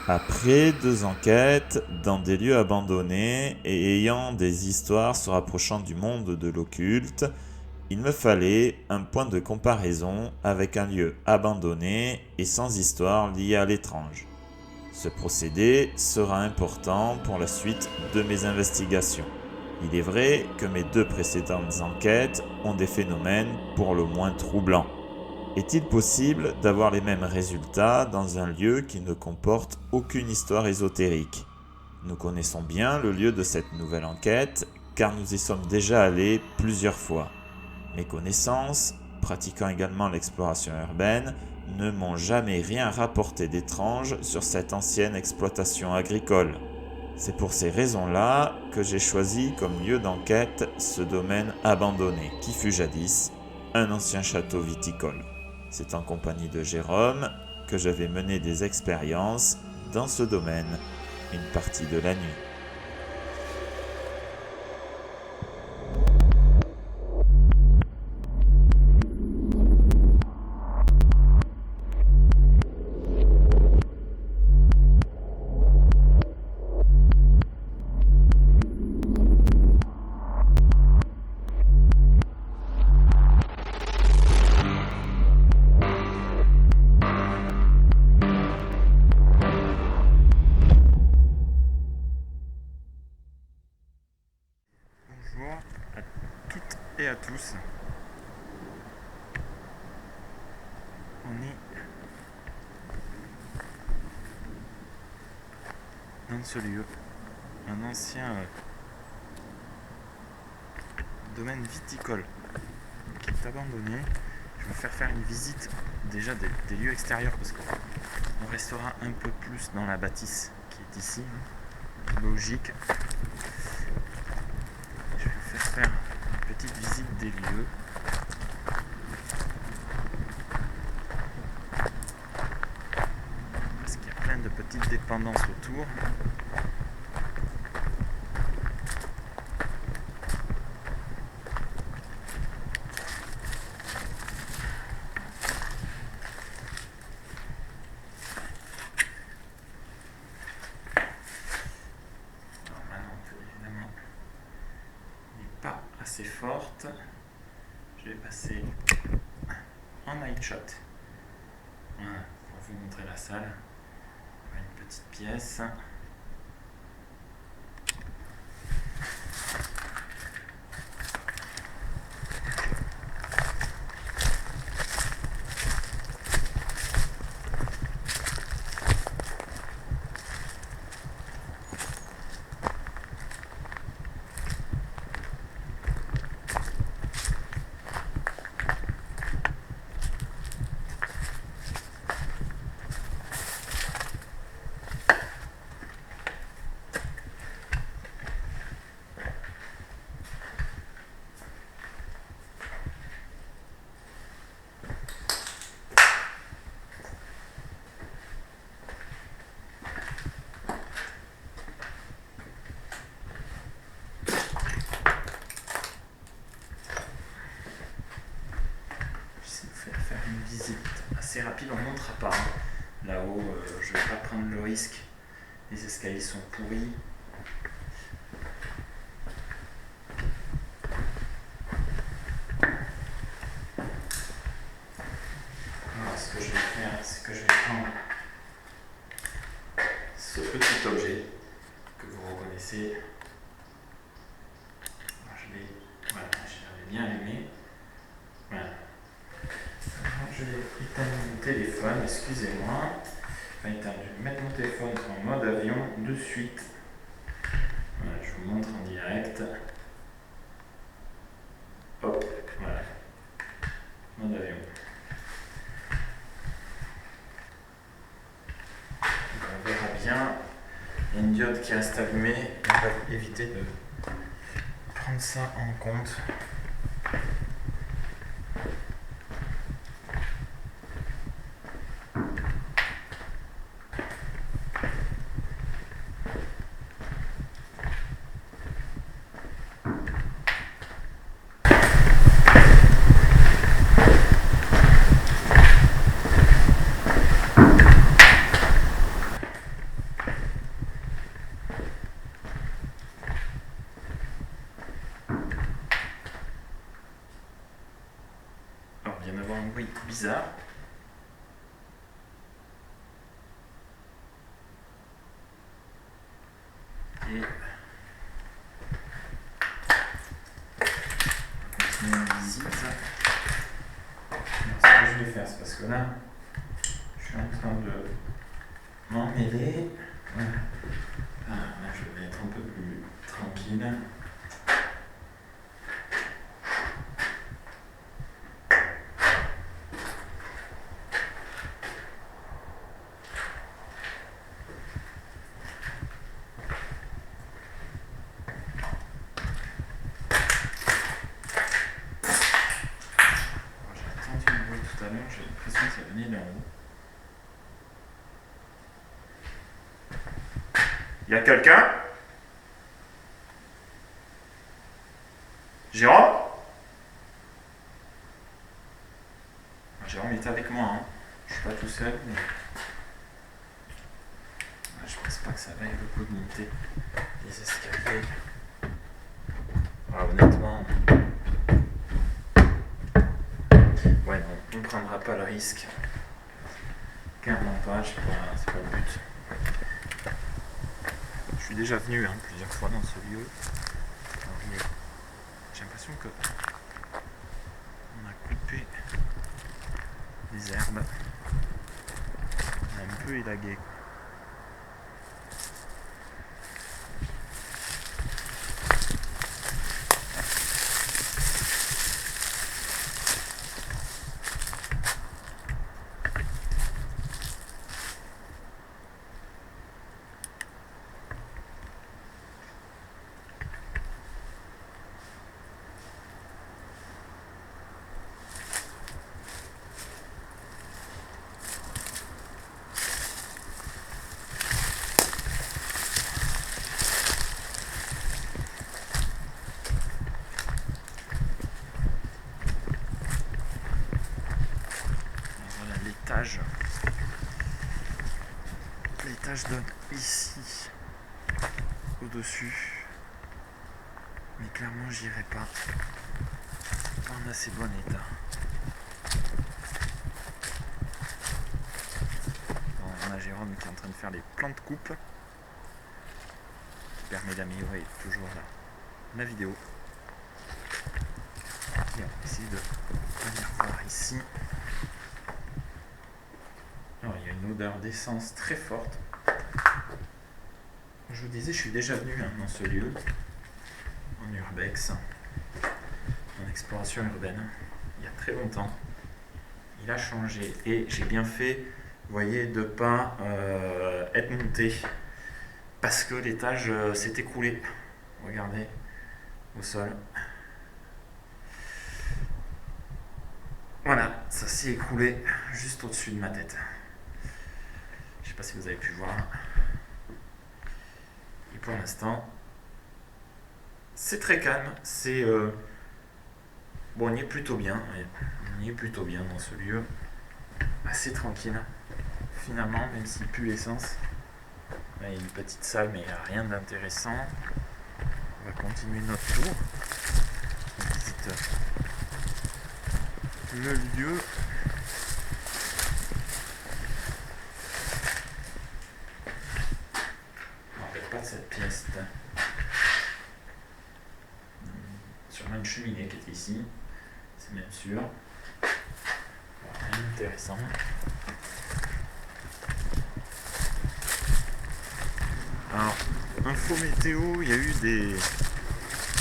Après 2 enquêtes dans des lieux abandonnés et ayant des histoires se rapprochant du monde de l'occulte, il me fallait un point de comparaison avec un lieu abandonné et sans histoire liée à l'étrange. Ce procédé sera important pour la suite de mes investigations. Il est vrai que mes 2 précédentes enquêtes ont des phénomènes pour le moins troublants. Est-il possible d'avoir les mêmes résultats dans un lieu qui ne comporte aucune histoire ésotérique? Nous connaissons bien le lieu de cette nouvelle enquête car nous y sommes déjà allés plusieurs fois. Mes connaissances, pratiquant également l'exploration urbaine, ne m'ont jamais rien rapporté d'étrange sur cette ancienne exploitation agricole. C'est pour ces raisons-là que j'ai choisi comme lieu d'enquête ce domaine abandonné qui fut jadis un ancien château viticole. C'est en compagnie de Jérôme que je vais mener des expériences dans ce domaine une partie de la nuit. Bonjour à toutes et à tous. On est dans ce lieu, un ancien domaine viticole qui est abandonné. Je vais vous faire une visite déjà des lieux extérieurs parce qu'on restera un peu plus dans la bâtisse qui est ici, logique. Je vais vous faire une petite visite des lieux. Parce qu'il y a plein de petites dépendances autour. Alors, ma lampe, évidemment, n'est pas assez forte. Je vais passer en night shot. Voilà, pour vous montrer la salle. Voilà, une petite pièce. Faire une visite assez rapide, on ne montera pas. Là-haut, je ne vais pas prendre le risque. Les escaliers sont pourris. Alors, ce que je vais faire, c'est que je vais prendre ce petit objet que vous reconnaissez. Alors, je l'avais bien allumé. Voilà. Je vais éteindre mon téléphone, excusez-moi. Je vais mettre mon téléphone en mode avion de suite. Voilà, je vous montre en direct. Hop, voilà. Mode avion. On verra bien. Il y a une diode qui reste allumée. On va éviter de prendre ça en compte. avoir un bruit bizarre. Et on continue la visite. Alors, ce que je vais faire, c'est parce que là, je suis en train de m'emmêler. Voilà. Ah, là, je vais être un peu plus tranquille. J'ai entendu un bruit tout à l'heure, j'ai l'impression que ça venait d'en haut. Y a quelqu'un? Jérôme? Jérôme est avec moi, hein. Je suis pas tout seul, mais je pense pas que ça vaille le coup de monter les escaliers. Alors, honnêtement, ouais, non, on ne prendra pas le risque. Clairement pas, c'est pas le but. Je suis déjà venu plusieurs fois dans ce lieu. Alors, j'ai l'impression que on a coupé les herbes. On a un peu élagué. L'étage donne ici, au-dessus, mais clairement j'irai pas en assez bon état. Bon, on a Jérôme qui est en train de faire les plans de coupe, qui permet d'améliorer toujours la vidéo. Et on va essayer de venir voir ici. Alors, il y a une odeur d'essence très forte. Je vous disais, je suis déjà venu dans ce lieu, en urbex, en exploration urbaine, il y a très longtemps. Il a changé et j'ai bien fait, vous voyez, de ne pas être monté parce que l'étage s'est écroulé. Regardez, au sol. Voilà, ça s'est écroulé juste au-dessus de ma tête. Je ne sais pas si vous avez pu voir. Et pour l'instant, c'est très calme. C'est bon, on y est plutôt bien. On y est plutôt bien dans ce lieu, assez tranquille. Finalement, même s'il pue l'essence, il y a une petite salle, mais il n'y a rien d'intéressant. On va continuer notre tour. On visite le lieu. Pas de cette pièce. Sûrement une cheminée qui est ici, c'est même sûr. Rien d'intéressant. Alors, info météo, il y a eu des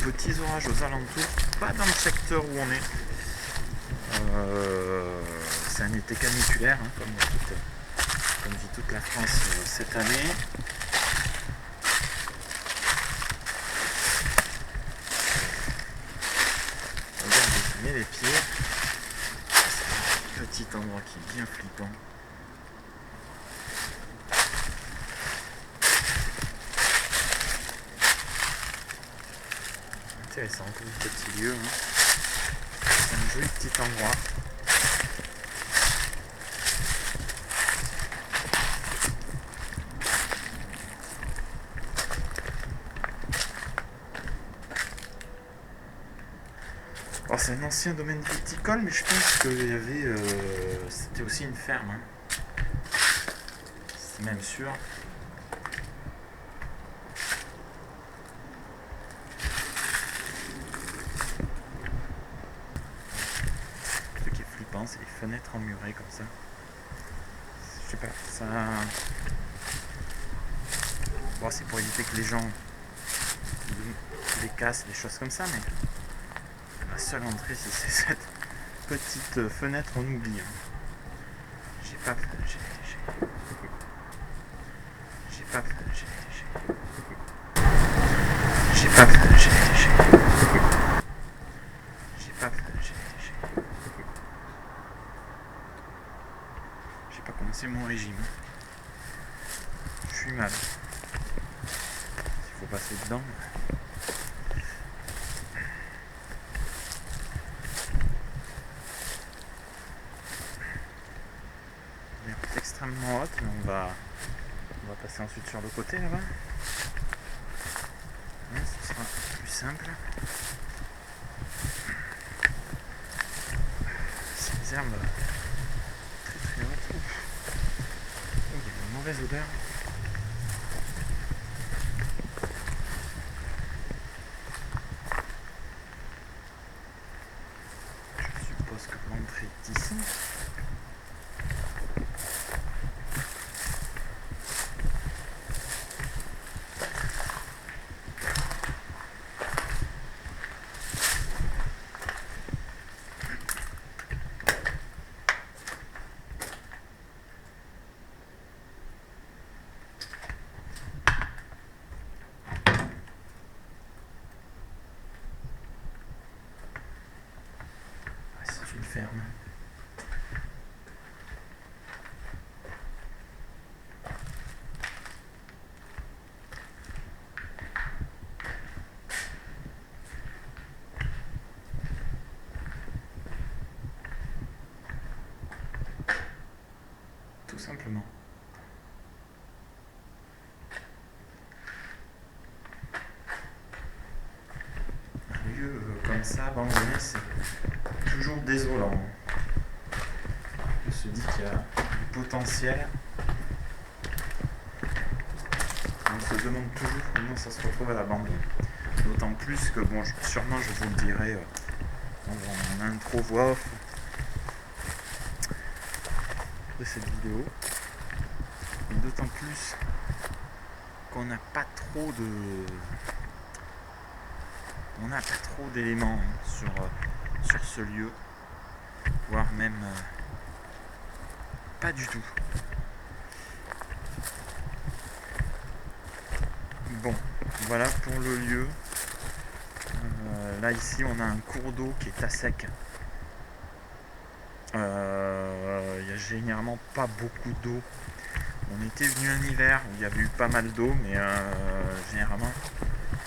petits orages aux alentours, pas dans le secteur où on est. C'est un été caniculaire, comme dit toute la France cette année. Les pieds, c'est un petit endroit qui est bien flippant. Intéressant comme petit lieu. C'est un joli petit endroit. Alors c'est un ancien domaine viticole, mais je pense qu'il y avait... c'était aussi une ferme. Hein. C'est même sûr. Ce qui est flippant, c'est les fenêtres emmurées comme ça. Je sais pas, ça... Bon, c'est pour éviter que les gens les cassent, des choses comme ça, mais la seule entrée, c'est cette petite fenêtre en oubli. Hein. J'ai pas... J'ai pas commencé mon régime. Je suis mal. S'il faut passer dedans. Elle est extrêmement haute, mais on va passer ensuite sur le côté là-bas. Ce sera plus simple. C'est des herbes très très hautes. Oh, il y a une mauvaise odeur. Je suppose que l'entrée est ici. C'est une ferme. Tout simplement. Un lieu comme ça, abandonné, c'est toujours désolant. On se dit qu'il y a du potentiel. On se demande toujours comment ça se retrouve à l'abandon. D'autant plus que, bon, sûrement je vous le dirai en intro voix off de cette vidéo. Mais d'autant plus qu'on n'a pas trop d'éléments sur ce lieu, voire même pas du tout. Bon, voilà pour le lieu. Là ici on a un cours d'eau qui est à sec. Il n'y a généralement pas beaucoup d'eau. On était venu un hiver où il y avait eu pas mal d'eau, mais généralement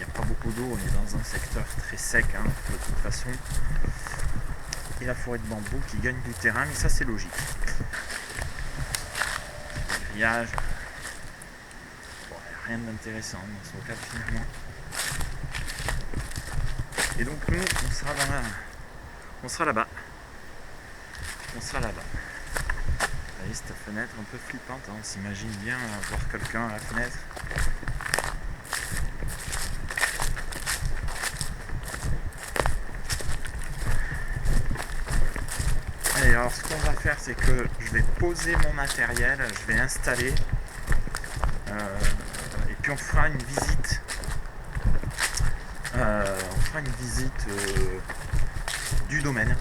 il n'y a pas beaucoup d'eau. On est dans un secteur très sec hein, de toute façon. Et la forêt de bambou qui gagne du terrain, mais ça c'est logique. Le grillage. Bon, il n'y a rien d'intéressant dans ce local finalement. Et donc nous, on sera là-bas. On sera là-bas. Vous voyez cette fenêtre un peu flippante, hein. On s'imagine bien voir quelqu'un à la fenêtre. Et alors ce qu'on va faire, c'est que je vais poser mon matériel, je vais installer et puis on fera une visite. Du domaine,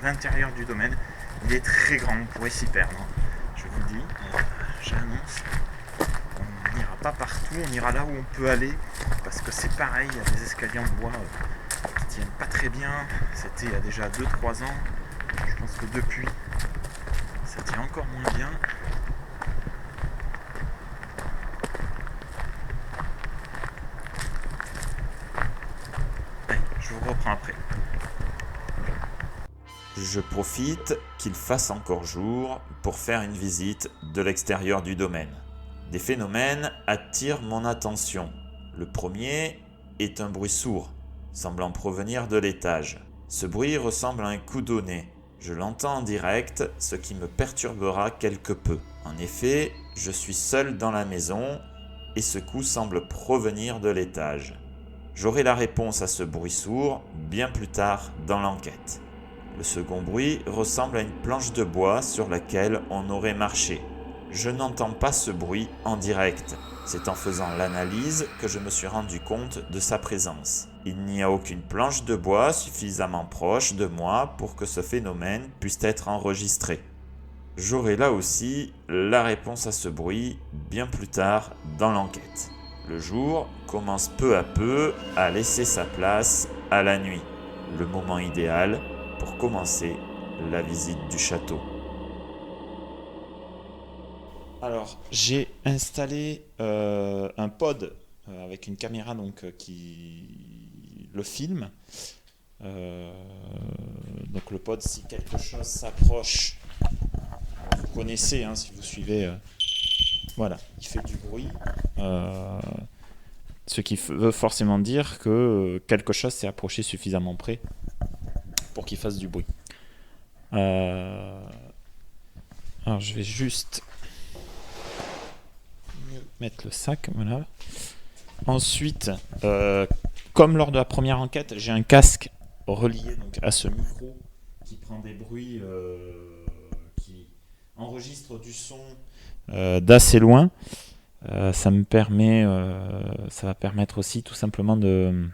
l'intérieur du domaine. Il est très grand, on pourrait s'y perdre. Je vous le dis, j'annonce. On n'ira pas partout, on ira là où on peut aller, parce que c'est pareil, il y a des escaliers en bois qui tiennent pas très bien. C'était il y a déjà 2-3 ans. Je pense que depuis, ça tient encore moins bien. Allez, je vous reprends après. Je profite qu'il fasse encore jour pour faire une visite de l'extérieur du domaine. Des phénomènes attirent mon attention. Le premier est un bruit sourd, semblant provenir de l'étage. Ce bruit ressemble à un coup donné. Je l'entends en direct, ce qui me perturbera quelque peu. En effet, je suis seul dans la maison et ce coup semble provenir de l'étage. J'aurai la réponse à ce bruit sourd bien plus tard dans l'enquête. Le second bruit ressemble à une planche de bois sur laquelle on aurait marché. Je n'entends pas ce bruit en direct. C'est en faisant l'analyse que je me suis rendu compte de sa présence. Il n'y a aucune planche de bois suffisamment proche de moi pour que ce phénomène puisse être enregistré. J'aurai là aussi la réponse à ce bruit bien plus tard dans l'enquête. Le jour commence peu à peu à laisser sa place à la nuit, le moment idéal pour commencer la visite du château. Alors, j'ai installé un pod avec une caméra qui le filme. Donc le pod, si quelque chose s'approche, vous connaissez, hein, si vous suivez, voilà, il fait du bruit, ce qui veut forcément dire que quelque chose s'est approché suffisamment près pour qu'il fasse du bruit. Alors je vais juste mettre le sac, voilà. Ensuite, comme lors de la première enquête, j'ai un casque relié donc, à ce micro qui prend des bruits, qui enregistre du son d'assez loin. Ça me permet, ça va permettre aussi tout simplement d'être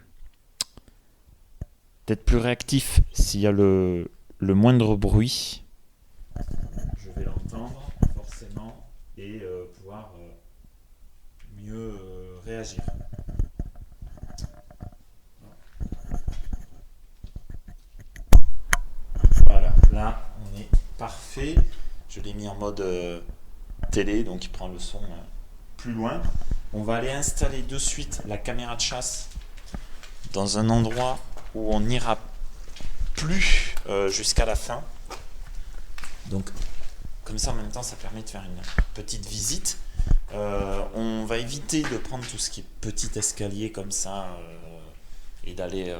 plus réactif s'il y a le moindre bruit. Je vais l'entendre forcément et pouvoir mieux réagir. Voilà, là on est parfait. Je l'ai mis en mode télé, donc il prend le son plus loin. On va aller installer de suite la caméra de chasse dans un endroit où on n'ira plus jusqu'à la fin. Donc comme ça en même temps ça permet de faire une petite visite. On va éviter de prendre tout ce qui est petit escalier comme ça et d'aller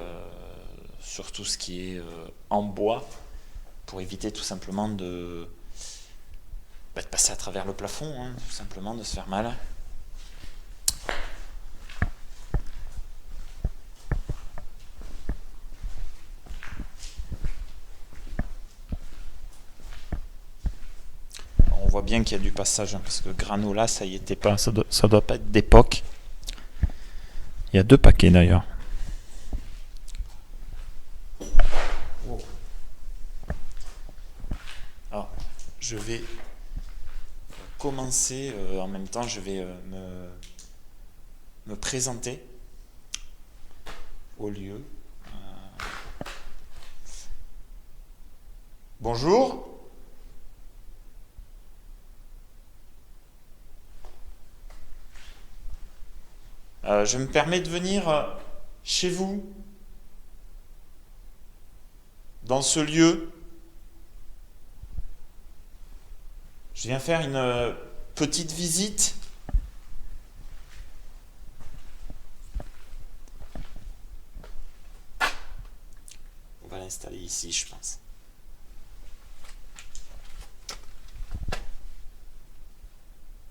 sur tout ce qui est en bois pour éviter tout simplement de passer à travers le plafond, hein, tout simplement de se faire mal. On voit bien qu'il y a du passage, hein, parce que granola, ça y était pas, ça doit pas être d'époque. Il y a 2 paquets d'ailleurs. Wow. Alors, je vais commencer, en même temps, je vais me présenter au lieu. Bonjour. Je me permets de venir chez vous, dans ce lieu. Je viens faire une petite visite. On va l'installer ici, je pense.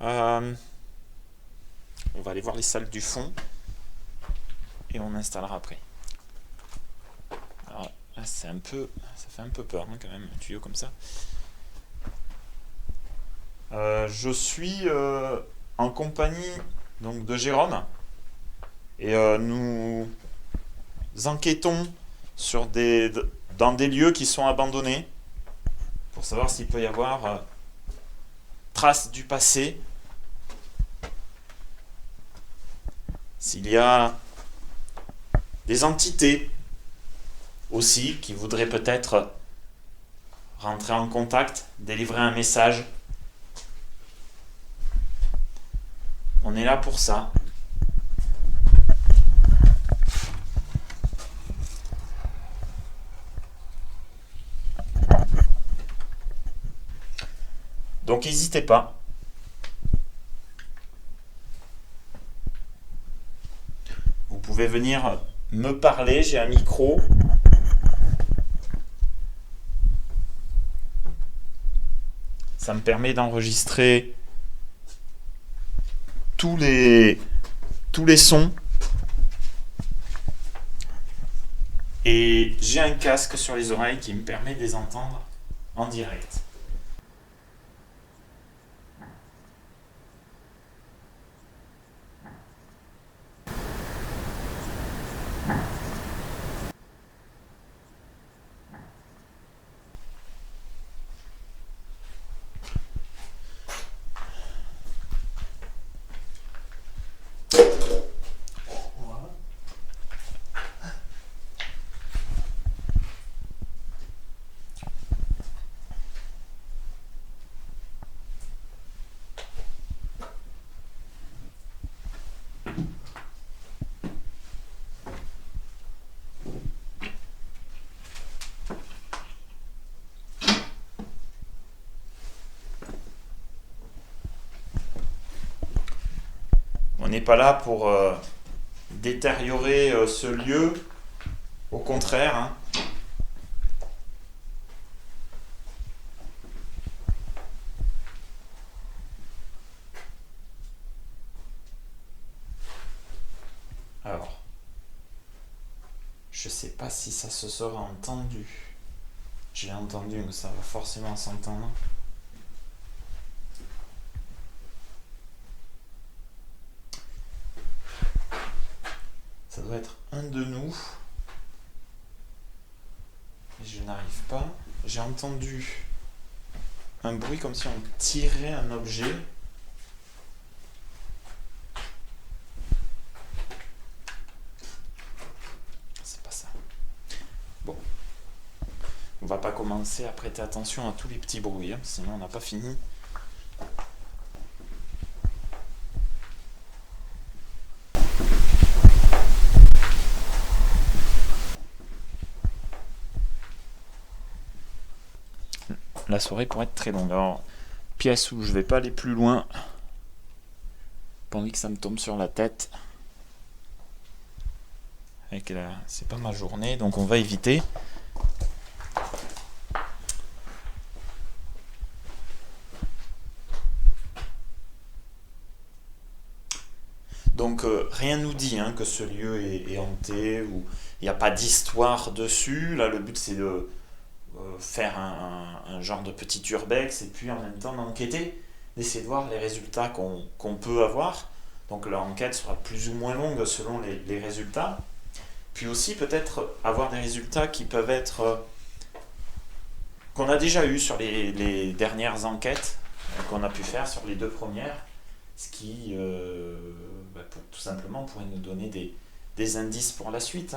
On va aller voir les salles du fond et on installera après. Alors là, ça fait un peu peur hein, quand même, un tuyau comme ça. Je suis en compagnie donc, de Jérôme et nous enquêtons dans des lieux qui sont abandonnés pour savoir s'il peut y avoir traces du passé, s'il y a des entités aussi qui voudraient peut-être rentrer en contact, délivrer un message. On est là pour ça. Donc n'hésitez pas. Vous pouvez venir me parler, j'ai un micro. Ça me permet d'enregistrer tous les sons. Et j'ai un casque sur les oreilles qui me permet de les entendre en direct. On n'est pas là pour détériorer ce lieu, au contraire. Hein. Alors, je sais pas si ça se sera entendu. J'ai entendu, mais ça va forcément s'entendre. Ça doit être un de nous. Et je n'arrive pas. J'ai entendu un bruit comme si on tirait un objet. C'est pas ça. Bon. On va pas commencer à prêter attention à tous les petits bruits, hein, sinon on n'a pas fini. La soirée pourrait être très longue. Alors, pièce où je vais pas aller plus loin, pas envie que ça me tombe sur la tête. C'est pas ma journée, donc on va éviter. Donc rien nous dit que ce lieu est hanté, ou il n'y a pas d'histoire dessus. Là, le but c'est de faire un genre de petit urbex et puis en même temps d'enquêter, d'essayer de voir les résultats qu'on peut avoir. Donc l'enquête sera plus ou moins longue selon les résultats. Puis aussi peut-être avoir des résultats qui peuvent être qu'on a déjà eu sur les dernières enquêtes qu'on a pu faire sur les 2 premières, ce qui tout simplement pourrait nous donner des indices pour la suite.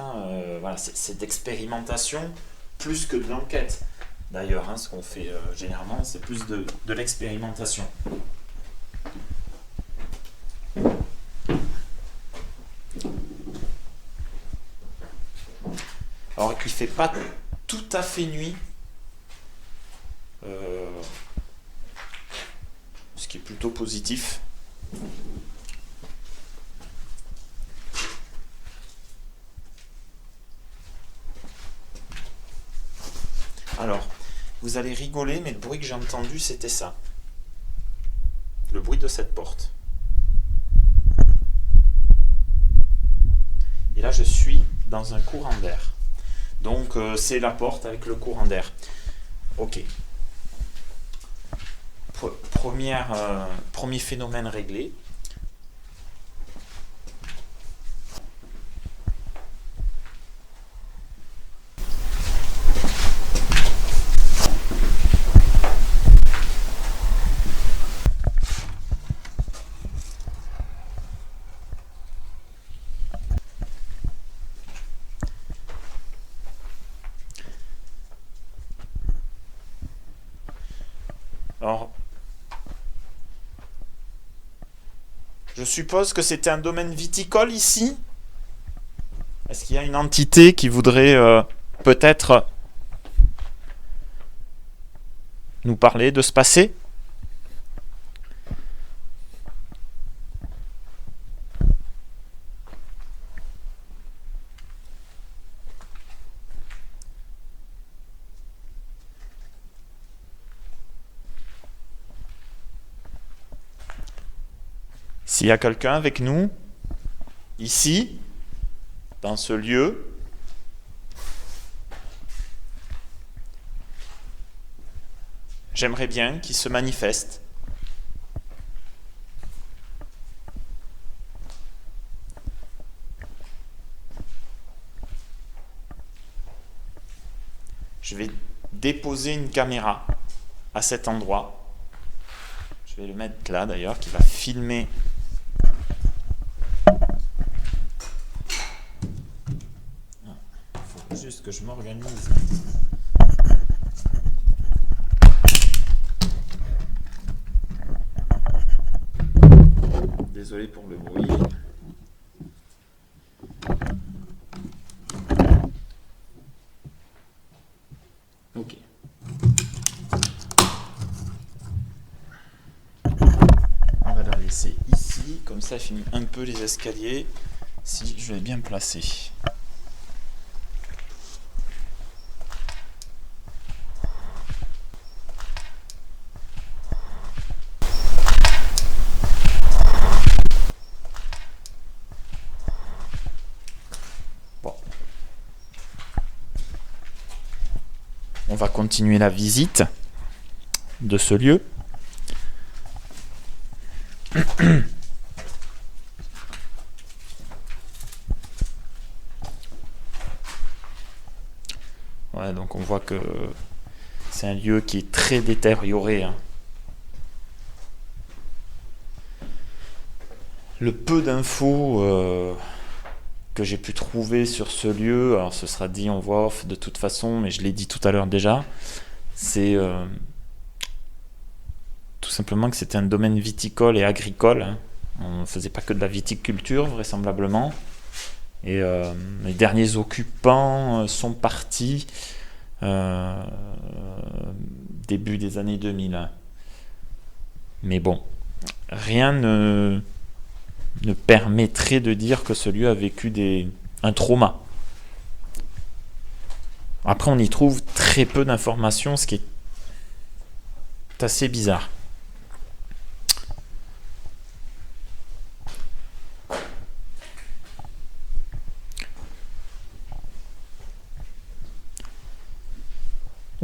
Voilà, c'est d'expérimentation plus que de l'enquête. D'ailleurs, ce qu'on fait généralement, c'est plus de l'expérimentation. Alors, il ne fait pas tout à fait nuit, ce qui est plutôt positif. Alors, vous allez rigoler, mais le bruit que j'ai entendu, c'était ça. Le bruit de cette porte. Et là, je suis dans un courant d'air. Donc, c'est la porte avec le courant d'air. Ok. Premier phénomène réglé. Alors, je suppose que c'était un domaine viticole ici. Est-ce qu'il y a une entité qui voudrait peut-être nous parler de ce passé ? S'il y a quelqu'un avec nous, ici, dans ce lieu, j'aimerais bien qu'il se manifeste. Je vais déposer une caméra à cet endroit. Je vais le mettre là d'ailleurs, qui va filmer. Il faut juste que je m'organise. Désolé pour le bruit. Ok. On va la laisser ici, comme ça je finis un peu les escaliers, si je vais bien placer. Bon. On va continuer la visite de ce lieu. Ouais, donc on voit que c'est un lieu qui est très détérioré. Le peu d'infos que j'ai pu trouver sur ce lieu, alors ce sera dit en voix off de toute façon, mais je l'ai dit tout à l'heure déjà, c'est tout simplement que c'était un domaine viticole et agricole. On ne faisait pas que de la viticulture, vraisemblablement. Et les derniers occupants sont partis début des années 2000. Mais bon, rien ne permettrait de dire que ce lieu a vécu un trauma. Après, on y trouve très peu d'informations, ce qui est assez bizarre.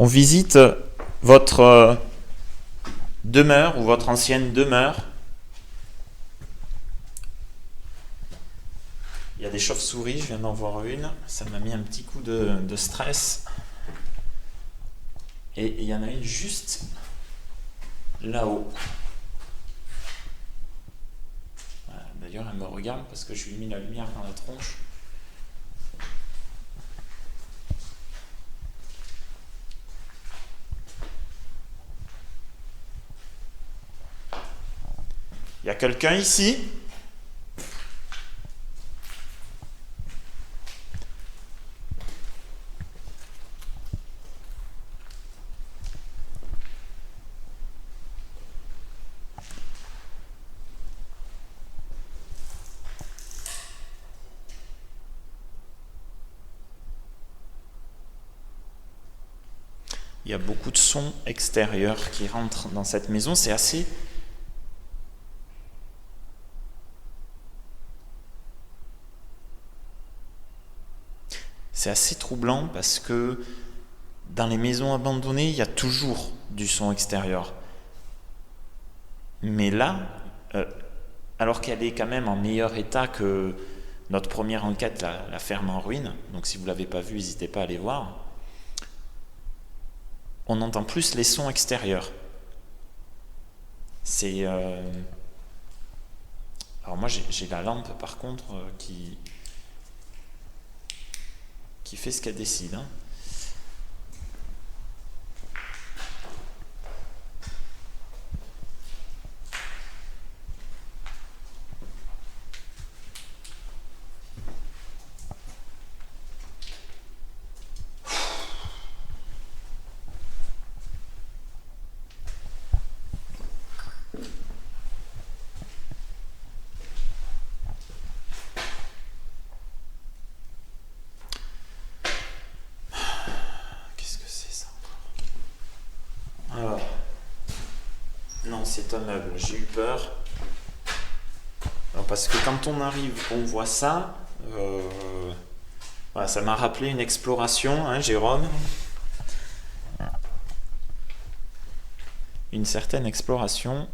On visite votre demeure ou votre ancienne demeure. Il y a des chauves-souris, je viens d'en voir une. Ça m'a mis un petit coup de stress. Et il y en a une juste là-haut. Voilà, d'ailleurs, elle me regarde parce que je lui ai mis la lumière dans la tronche. Il y a quelqu'un ici ? Il y a beaucoup de sons extérieurs qui rentrent dans cette maison. C'est assez troublant parce que dans les maisons abandonnées, il y a toujours du son extérieur. Mais là, alors qu'elle est quand même en meilleur état que notre première enquête, la ferme en ruine, donc si vous ne l'avez pas vue, n'hésitez pas à aller voir, on entend plus les sons extérieurs. C'est... Alors moi j'ai la lampe par contre qui fait ce qu'elle décide. Non, c'est un meuble, j'ai eu peur. Non, parce que quand on arrive, on voit ça, voilà, ça m'a rappelé une exploration, hein, Jérôme. Une certaine exploration.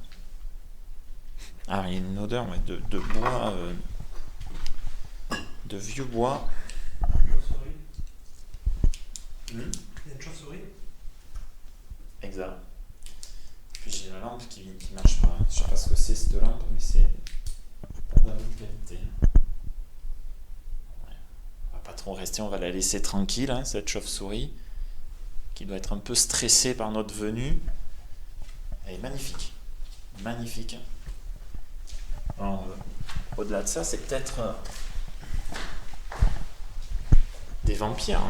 Ah, il y a une odeur ouais, de bois, de vieux bois. Chauve-souris. Il y a une chauve-souris. Exact. Puis j'ai la lampe qui marche pas. Je sais pas ce que c'est cette lampe, mais c'est pas de la bonne qualité. Ouais. On va pas trop rester, on va la laisser tranquille, hein, cette chauve-souris, qui doit être un peu stressée par notre venue. Elle est magnifique. Magnifique. Alors, au-delà de ça, c'est peut-être des vampires.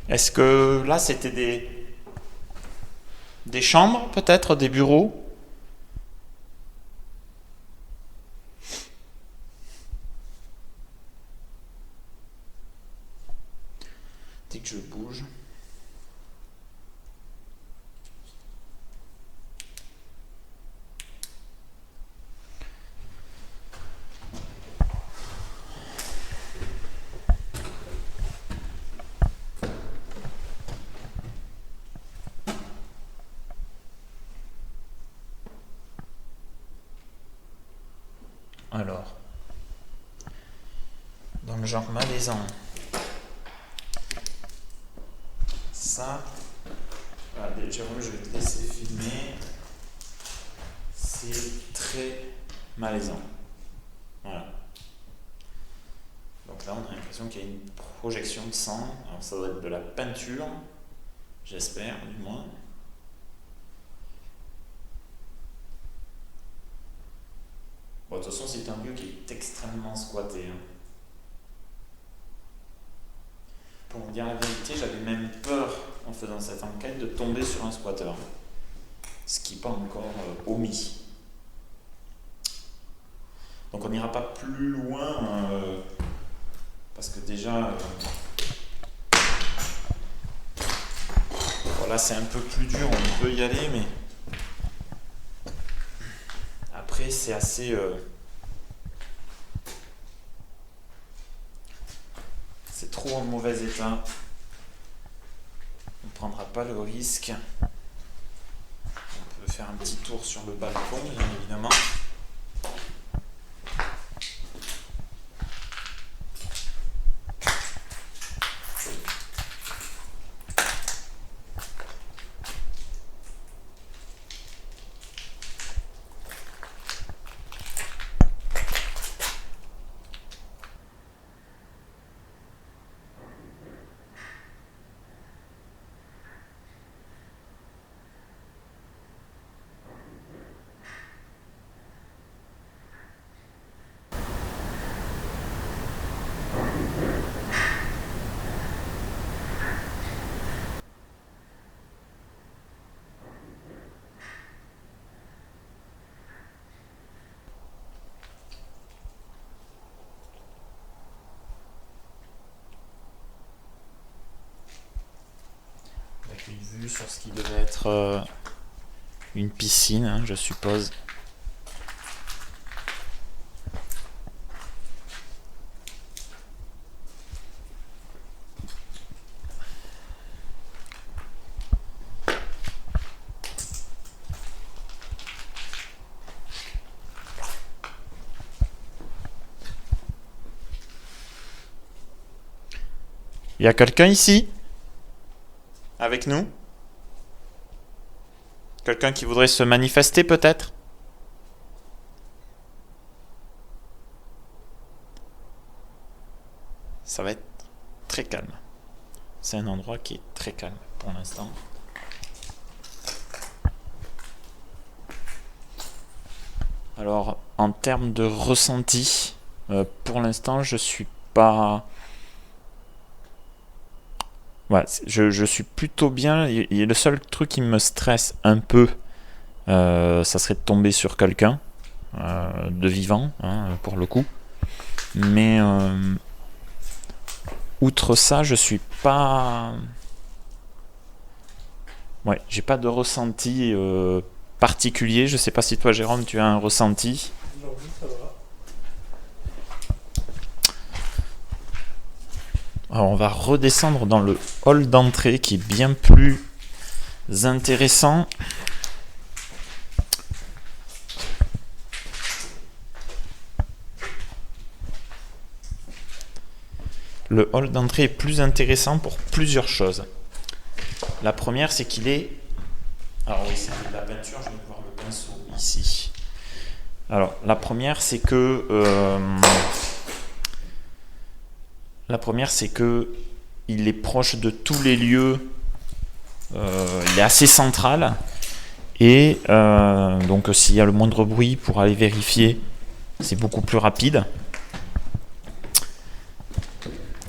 Est-ce que là, c'était des chambres, peut-être, des bureaux? Dès que je bouge. Alors, dans le genre malaisant, ça, voilà, Jérôme, je vais te laisser filmer, c'est très malaisant. Voilà. Donc là, on a l'impression qu'il y a une projection de sang, alors ça doit être de la peinture, j'espère, du moins. Bon, de toute façon, c'est un lieu qui est extrêmement squatté. Hein. Pour vous dire la vérité, j'avais même peur, en faisant cette enquête, de tomber sur un squatteur. Ce qui n'est pas encore omis. Donc on n'ira pas plus loin, parce que déjà, voilà, c'est un peu plus dur, on peut y aller, mais après c'est assez... c'est trop en mauvais état. On ne prendra pas le risque. On peut faire un petit tour sur le balcon, bien évidemment. Avec une vue sur ce qui devait être une piscine, hein, je suppose. Il y a quelqu'un ici? Avec nous? Quelqu'un qui voudrait se manifester peut-être? Ça va être très calme. C'est un endroit qui est très calme pour l'instant. Alors, en termes de ressenti, pour l'instant, je suis pas... Ouais, je suis plutôt bien. Et le seul truc qui me stresse un peu, ça serait de tomber sur quelqu'un de vivant, hein, pour le coup. Mais outre ça, je suis pas... Ouais, j'ai pas de ressenti particulier. Je sais pas si toi, Jérôme, tu as un ressenti. Non, ça va. Alors, on va redescendre dans le hall d'entrée qui est bien plus intéressant. Le hall d'entrée est plus intéressant pour plusieurs choses. La première, c'est qu'il est... Alors oui, c'est de la peinture, je vais voir le pinceau ici. Alors, la première, c'est que... il est proche de tous les lieux. Il est assez central. Et donc, s'il y a le moindre bruit pour aller vérifier, c'est beaucoup plus rapide.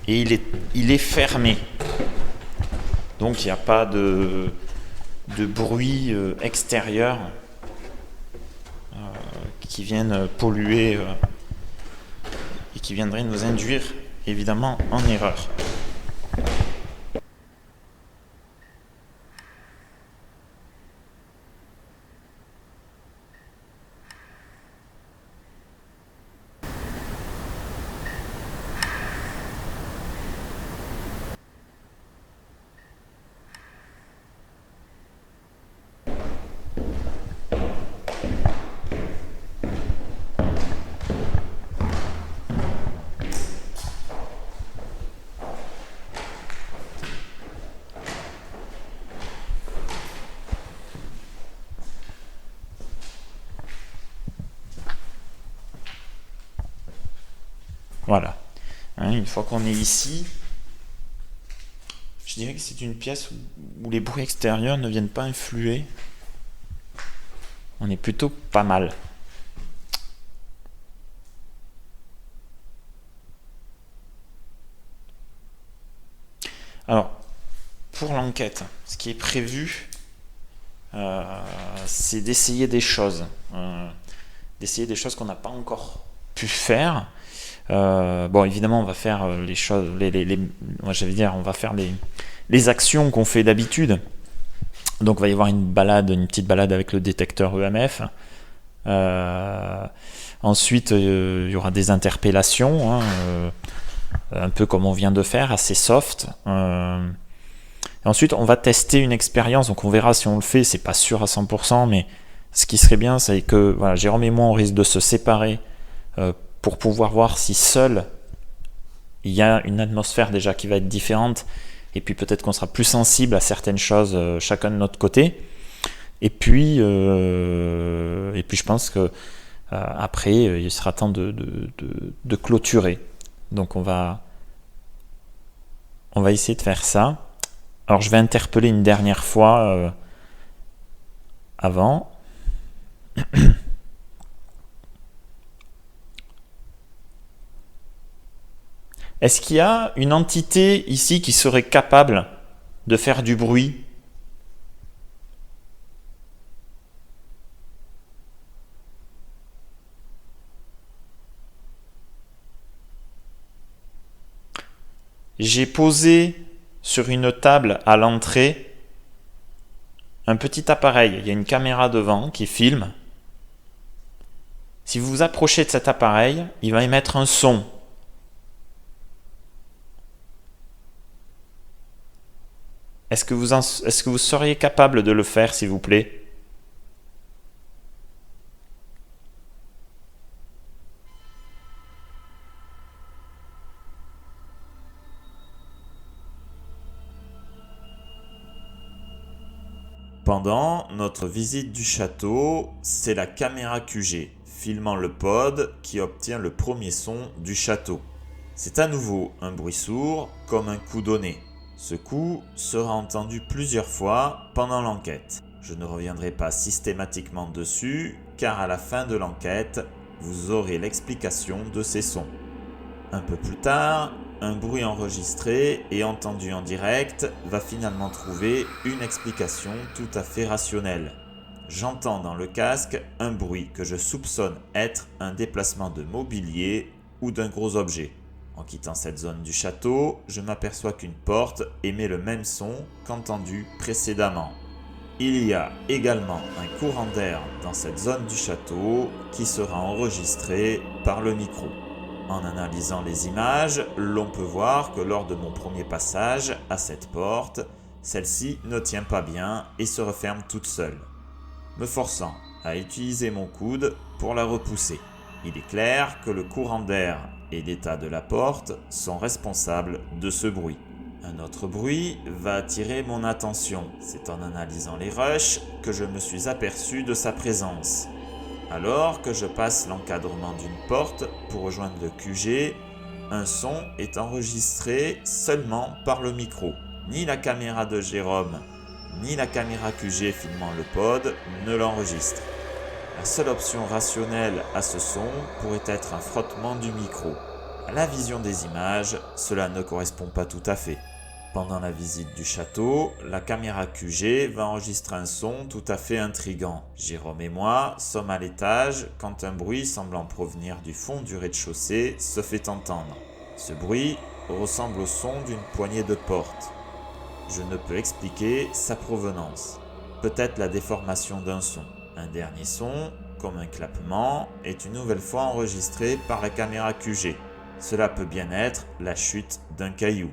Et il est fermé. Donc il n'y a pas de bruit extérieur qui viennent polluer et qui viendraient nous induire évidemment en erreur. Voilà. Hein, une fois qu'on est ici, je dirais que c'est une pièce où les bruits extérieurs ne viennent pas influer. On est plutôt pas mal. Alors, pour l'enquête, ce qui est prévu, c'est d'essayer des choses. D'essayer des choses qu'on n'a pas encore pu faire. Bon, évidemment, on va faire les choses, moi, j'allais dire, on va faire les actions qu'on fait d'habitude. Donc, il va y avoir une petite balade avec le détecteur EMF. Ensuite, il y aura des interpellations, hein, un peu comme on vient de faire, assez soft. Et ensuite, on va tester une expérience. Donc, on verra si on le fait. C'est pas sûr à 100%, mais ce qui serait bien, c'est que voilà, Jérôme et moi, on risque de se séparer pour pouvoir voir si seul il y a une atmosphère déjà qui va être différente, et puis peut-être qu'on sera plus sensible à certaines choses chacun de notre côté. Et puis je pense que après, il sera temps de clôturer. Donc on va essayer de faire ça. Alors je vais interpeller une dernière fois avant. Est-ce qu'il y a une entité ici qui serait capable de faire du bruit ? J'ai posé sur une table à l'entrée un petit appareil. Il y a une caméra devant qui filme. Si vous vous approchez de cet appareil, il va émettre un son. Est-ce que vous seriez capable de le faire, s'il vous plaît ? Pendant notre visite du château, c'est la caméra QG, filmant le pod, qui obtient le premier son du château. C'est à nouveau un bruit sourd, comme un coup donné. Ce coup sera entendu plusieurs fois pendant l'enquête. Je ne reviendrai pas systématiquement dessus, car à la fin de l'enquête, vous aurez l'explication de ces sons. Un peu plus tard, un bruit enregistré et entendu en direct va finalement trouver une explication tout à fait rationnelle. J'entends dans le casque un bruit que je soupçonne être un déplacement de mobilier ou d'un gros objet. En quittant cette zone du château, je m'aperçois qu'une porte émet le même son qu'entendu précédemment. Il y a également un courant d'air dans cette zone du château qui sera enregistré par le micro. En analysant les images, l'on peut voir que lors de mon premier passage à cette porte, celle-ci ne tient pas bien et se referme toute seule, me forçant à utiliser mon coude pour la repousser. Il est clair que le courant d'air et l'état de la porte sont responsables de ce bruit. Un autre bruit va attirer mon attention. C'est en analysant les rushs que je me suis aperçu de sa présence. Alors que je passe l'encadrement d'une porte pour rejoindre le QG, un son est enregistré seulement par le micro. Ni la caméra de Jérôme, ni la caméra QG filmant le pod ne l'enregistrent. La seule option rationnelle à ce son pourrait être un frottement du micro. À la vision des images, cela ne correspond pas tout à fait. Pendant la visite du château, la caméra QG va enregistrer un son tout à fait intrigant. Jérôme et moi sommes à l'étage quand un bruit semblant provenir du fond du rez-de-chaussée se fait entendre. Ce bruit ressemble au son d'une poignée de porte. Je ne peux expliquer sa provenance. Peut-être la déformation d'un son. Un dernier son, comme un clapement, est une nouvelle fois enregistré par la caméra QG. Cela peut bien être la chute d'un caillou.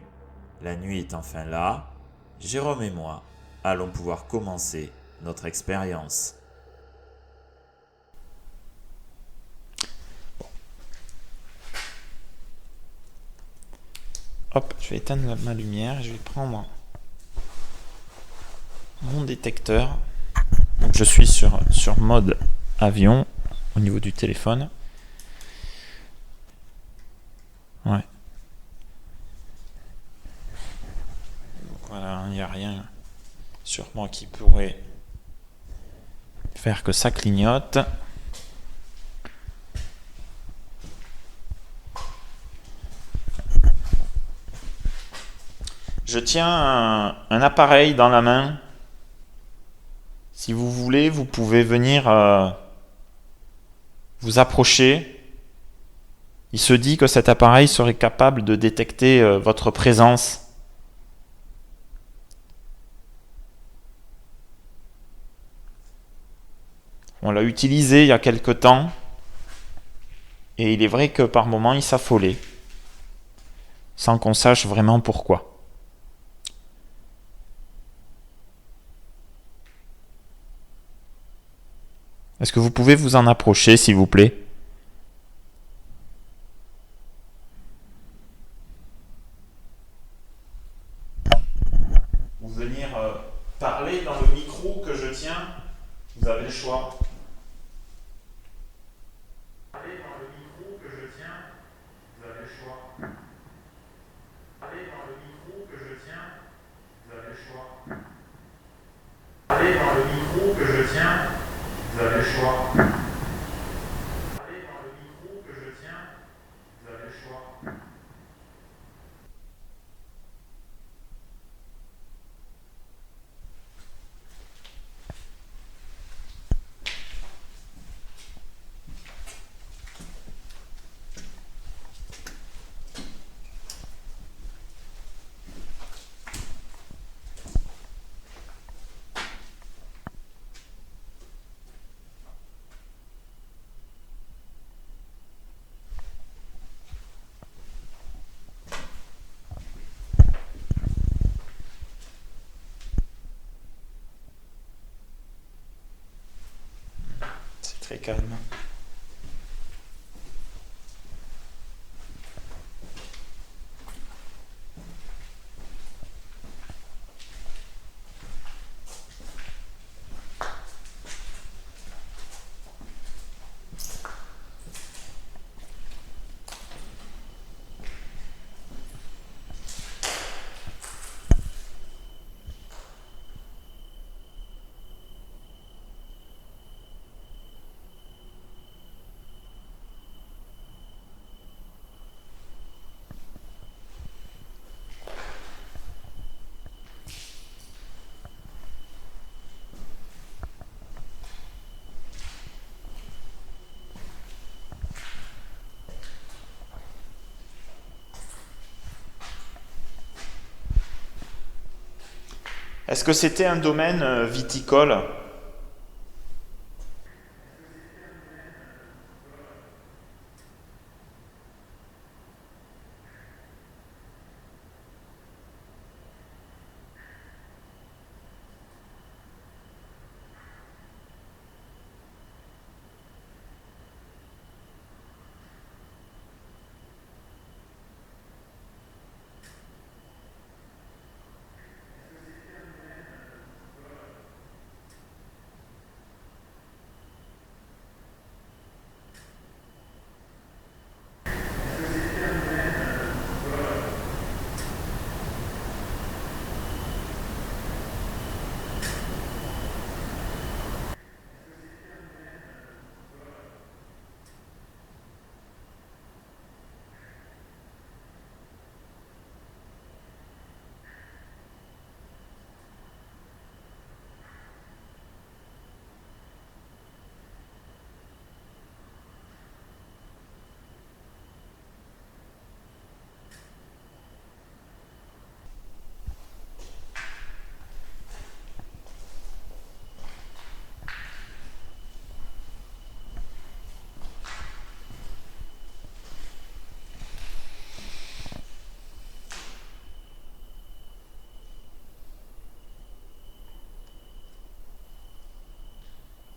La nuit est enfin là, Jérôme et moi allons pouvoir commencer notre expérience. Hop, je vais éteindre ma lumière, je vais prendre mon détecteur. Donc je suis sur mode avion au niveau du téléphone. Ouais. Voilà, il n'y a rien sur moi qui pourrait faire que ça clignote. Je tiens un appareil dans la main. Si vous voulez, vous pouvez venir vous approcher. Il se dit que cet appareil serait capable de détecter votre présence. On l'a utilisé il y a quelque temps et il est vrai que par moments il s'affolait sans qu'on sache vraiment pourquoi. Est-ce que vous pouvez vous en approcher, s'il vous plaît ? Ou venir parler dans le micro que je tiens, vous avez le choix. Parler dans le micro que je tiens, vous avez le choix. Parler dans le micro que je tiens, vous avez le choix. Parler dans le micro que je tiens, vous avez le choix. Parler dans le micro que je tiens, vous avez le choix. C'est très calme. Est-ce que c'était un domaine viticole?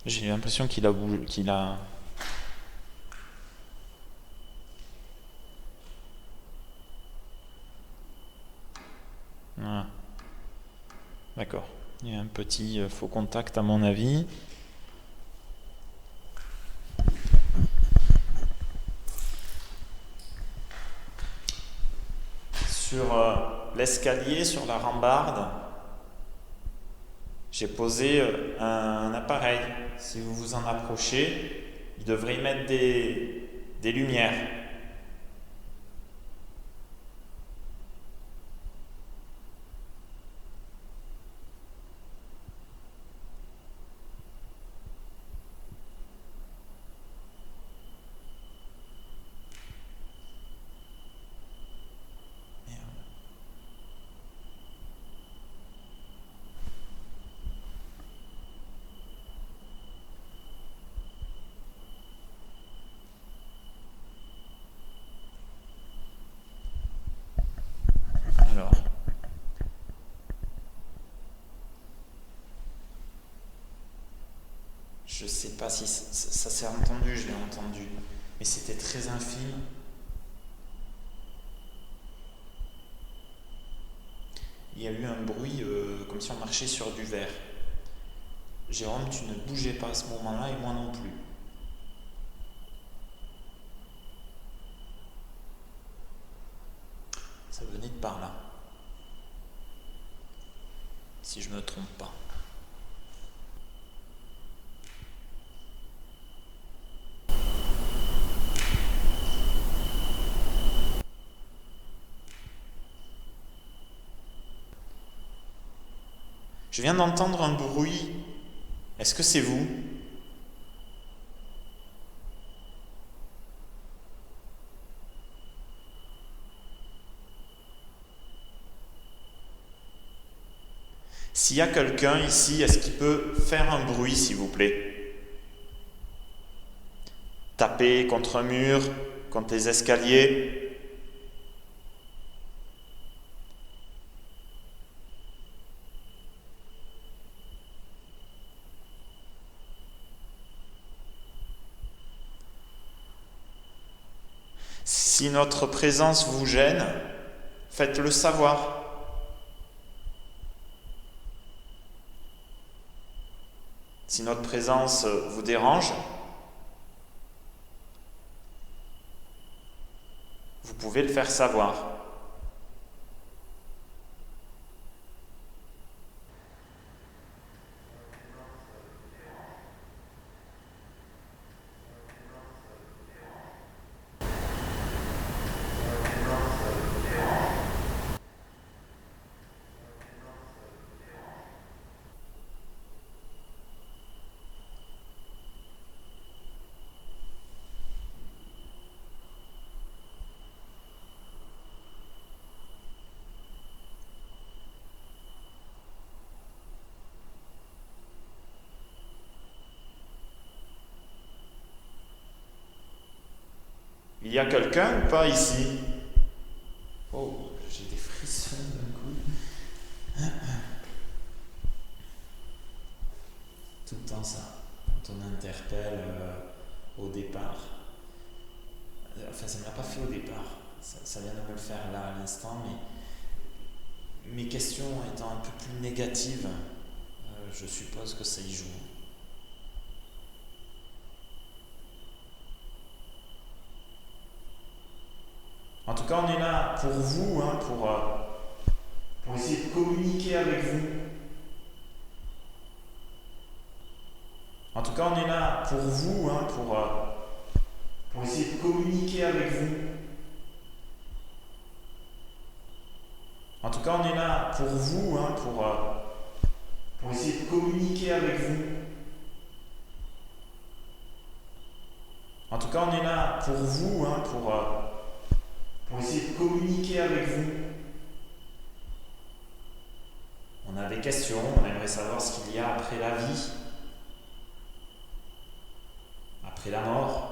J'ai l'impression qu'il a bougé, qu'il a... Ah, d'accord. Il y a un petit faux contact à mon avis. Sur l'escalier, sur la rambarde, j'ai posé un appareil. Si vous vous en approchez, il devrait y mettre des lumières. Alors, je sais pas si ça s'est entendu, je l'ai entendu, mais c'était très infime. Il y a eu un bruit comme si on marchait sur du verre. Jérôme, tu ne bougeais pas à ce moment-là et moi non plus. Ça venait de par là. Si je ne me trompe pas. Je viens d'entendre un bruit. Est-ce que c'est vous? S'il y a quelqu'un ici, est-ce qu'il peut faire un bruit, s'il vous plaît? Taper contre un mur, contre les escaliers. Si notre présence vous gêne, faites-le savoir. Si notre présence vous dérange, vous pouvez le faire savoir. Il y a quelqu'un ou pas ici? Oh, j'ai des frissons d'un coup. Tout le temps ça, quand on interpelle au départ. Enfin, ça ne m'a pas fait au départ. Ça vient de me le faire là à l'instant, mais mes questions étant un peu plus négatives, je suppose que ça y joue. En tout cas, on est là pour vous, pour essayer de communiquer avec vous. En tout cas, on est là pour vous, pour essayer de communiquer avec vous. En tout cas, on est là pour vous, pour essayer de communiquer avec vous. En tout cas, on est là pour vous, pour essayer de communiquer avec vous. On a des questions, on aimerait savoir ce qu'il y a après la vie, après la mort.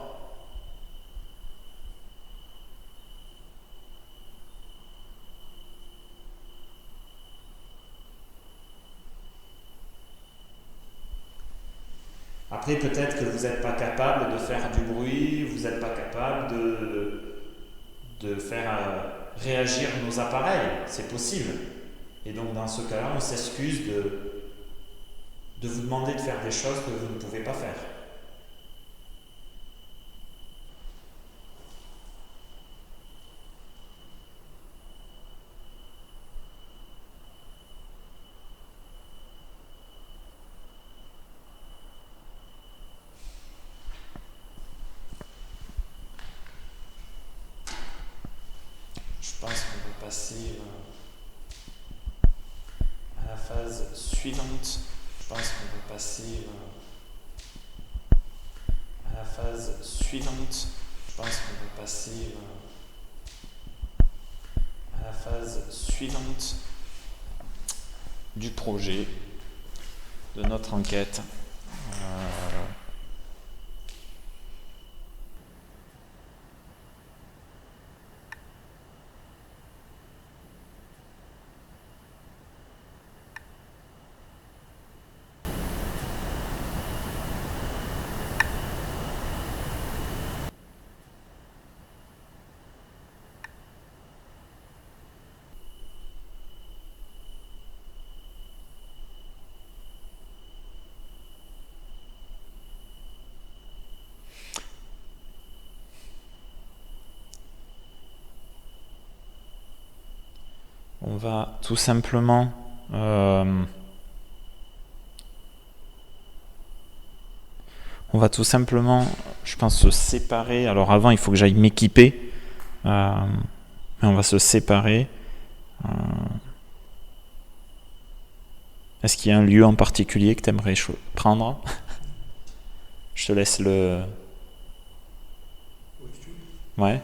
Après, peut-être que vous n'êtes pas capable de faire du bruit, vous n'êtes pas capable de faire réagir nos appareils, c'est possible. Et donc dans ce cas-là, on s'excuse de vous demander de faire des choses que vous ne pouvez pas faire. Je pense qu'on va passer à la phase suivante. Je pense qu'on va passer à la phase suivante. Je pense qu'on va passer à la phase suivante du projet, de notre enquête. On va tout simplement je pense, se séparer. Alors avant, il faut que j'aille m'équiper, mais on va se séparer. Est-ce qu'il y a un lieu en particulier que tu aimerais prendre? Je te laisse le... Ouais.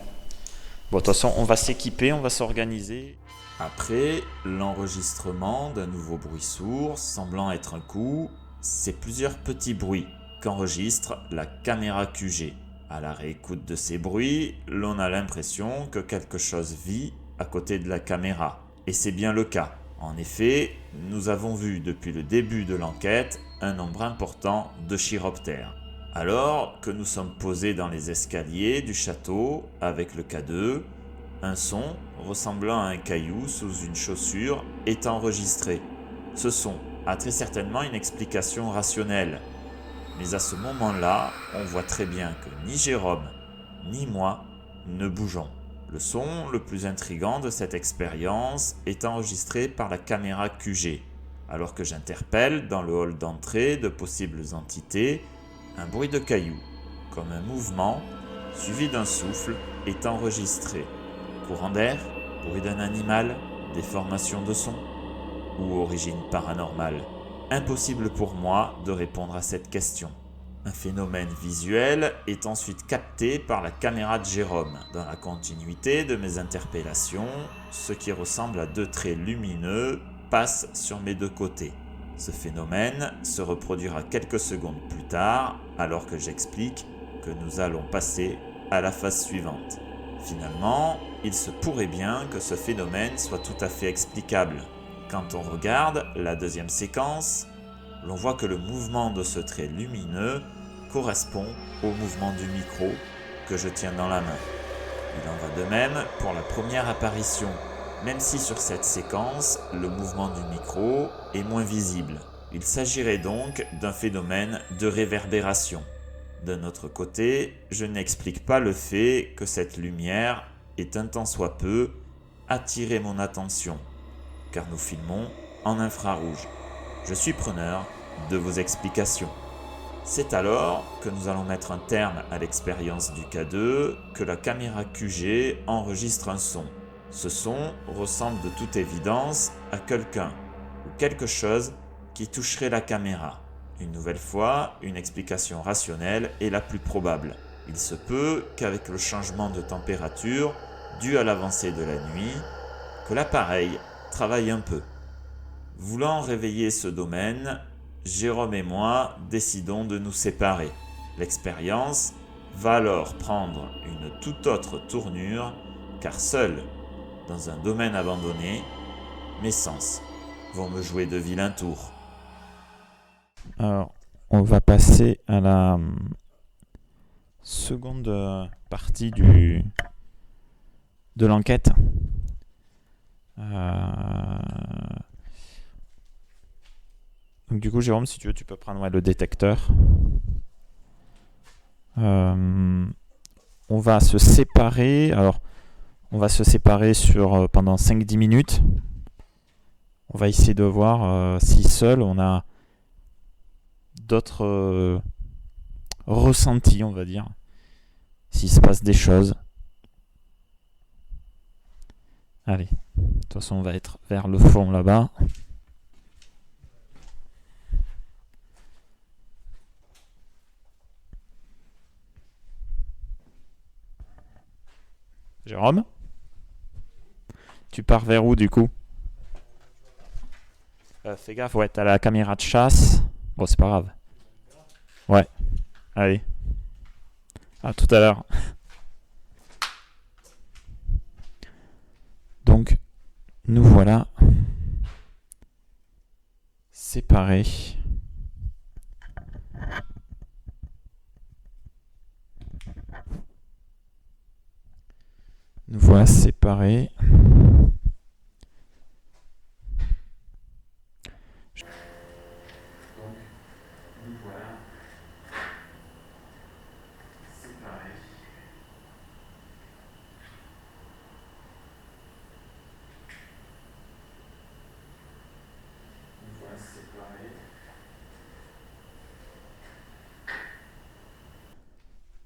Bon, de toute façon, on va s'équiper, on va s'organiser. Après, l'enregistrement d'un nouveau bruit sourd semblant être un coup, c'est plusieurs petits bruits qu'enregistre la caméra QG. À la réécoute de ces bruits, l'on a l'impression que quelque chose vit à côté de la caméra. Et c'est bien le cas. En effet, nous avons vu depuis le début de l'enquête un nombre important de chiroptères. Alors que nous sommes posés dans les escaliers du château avec le K2, un son ressemblant à un caillou sous une chaussure est enregistré. Ce son a très certainement une explication rationnelle. Mais à ce moment-là, on voit très bien que ni Jérôme, ni moi ne bougeons. Le son le plus intrigant de cette expérience est enregistré par la caméra QG. Alors que j'interpelle dans le hall d'entrée de possibles entités, un bruit de caillou, comme un mouvement, suivi d'un souffle, est enregistré. Courant d'air, bruit d'un animal, déformation de son ou origine paranormale. Impossible pour moi de répondre à cette question. Un phénomène visuel est ensuite capté par la caméra de Jérôme. Dans la continuité de mes interpellations, ce qui ressemble à deux traits lumineux passe sur mes deux côtés. Ce phénomène se reproduira quelques secondes plus tard, alors que j'explique que nous allons passer à la phase suivante. Finalement, il se pourrait bien que ce phénomène soit tout à fait explicable. Quand on regarde la deuxième séquence, l'on voit que le mouvement de ce trait lumineux correspond au mouvement du micro que je tiens dans la main. Il en va de même pour la première apparition, même si sur cette séquence, le mouvement du micro est moins visible. Il s'agirait donc d'un phénomène de réverbération. D'un autre côté, je n'explique pas le fait que cette lumière ait un tant soit peu attiré mon attention, car nous filmons en infrarouge. Je suis preneur de vos explications. C'est alors que nous allons mettre un terme à l'expérience du K2, que la caméra QG enregistre un son. Ce son ressemble de toute évidence à quelqu'un ou quelque chose qui toucherait la caméra. Une nouvelle fois, une explication rationnelle est la plus probable. Il se peut qu'avec le changement de température dû à l'avancée de la nuit, que l'appareil travaille un peu. Voulant réveiller ce domaine, Jérôme et moi décidons de nous séparer. L'expérience va alors prendre une toute autre tournure, car seul, dans un domaine abandonné, mes sens vont me jouer de vilains tours. Alors, on va passer à la seconde partie de l'enquête. Donc du coup, Jérôme, si tu veux, tu peux prendre le détecteur. On va se séparer. Alors, on va se séparer pendant 5-10 minutes. On va essayer de voir si seul on a d'autres ressentis, on va dire. S'il se passe des choses. Allez, de toute façon, on va être vers le fond là-bas. Jérôme ? Tu pars vers où du coup ? Fais gaffe, ouais, t'as la caméra de chasse. Bon, c'est pas grave. Ouais, allez. À tout à l'heure. Donc, nous voilà séparés. Nous voilà séparés.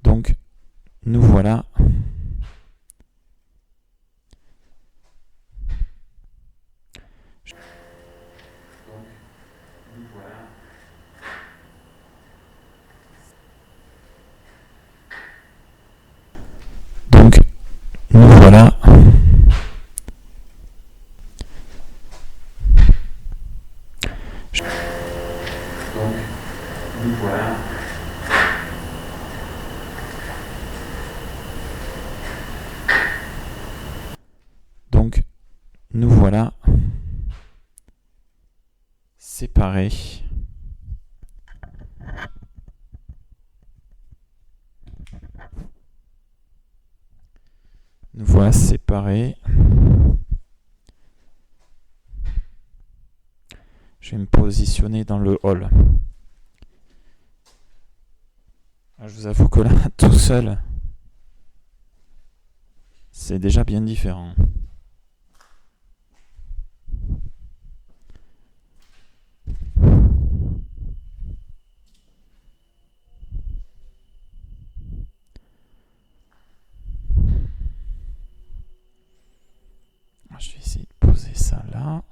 Donc, nous voilà. Donc, nous voilà. Donc, nous voilà séparés. Nous voilà séparés. Je vais me positionner dans le hall. Je vous avoue que là, tout seul, c'est déjà bien différent. Je vais essayer de poser ça là.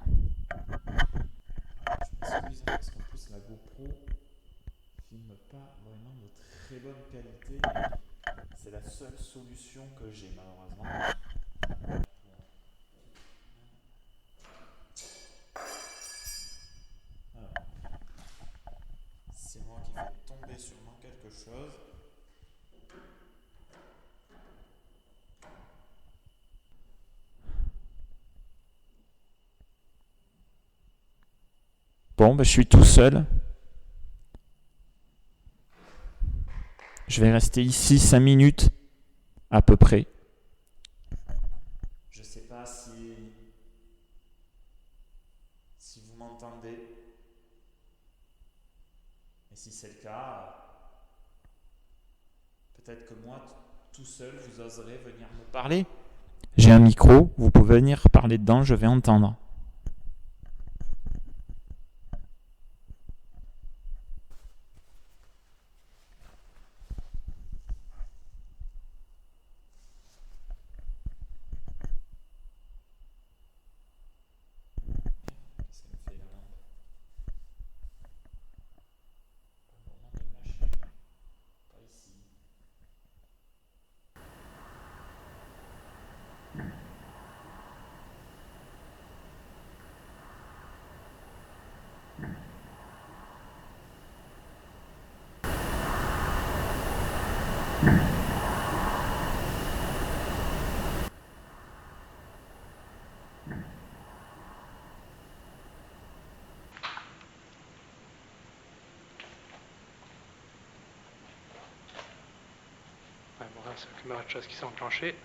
Je m'excuse parce qu'en plus la GoPro filme pas vraiment de très bonne qualité. C'est la seule solution que j'ai malheureusement. Alors, c'est moi qui vais tomber sûrement quelque chose. Bon, ben, je suis tout seul. Je vais rester ici 5 minutes, à peu près. Je ne sais pas si vous m'entendez. Et si c'est le cas, peut-être que moi, tout seul, vous oserez venir me parler. J'ai un micro, vous pouvez venir parler dedans, je vais entendre. Qu'est-ce qu'elle me fait là? Pas le moment de lâcher. Pas ici. Ouais, bon, là, c'est la caméra de chasse qui s'est enclenchée.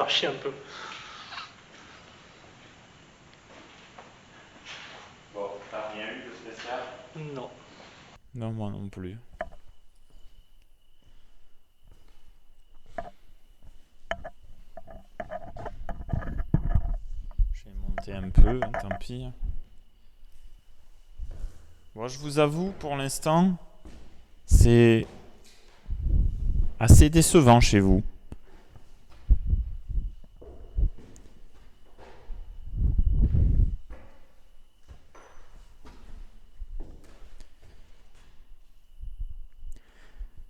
faire chier un peu. Bon, t'as rien eu de spécial? Non. Non, moi non plus. Je vais monter un peu, hein, tant pis. Bon, je vous avoue, pour l'instant, c'est assez décevant chez vous.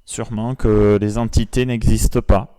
Sûrement que les entités n'existent pas.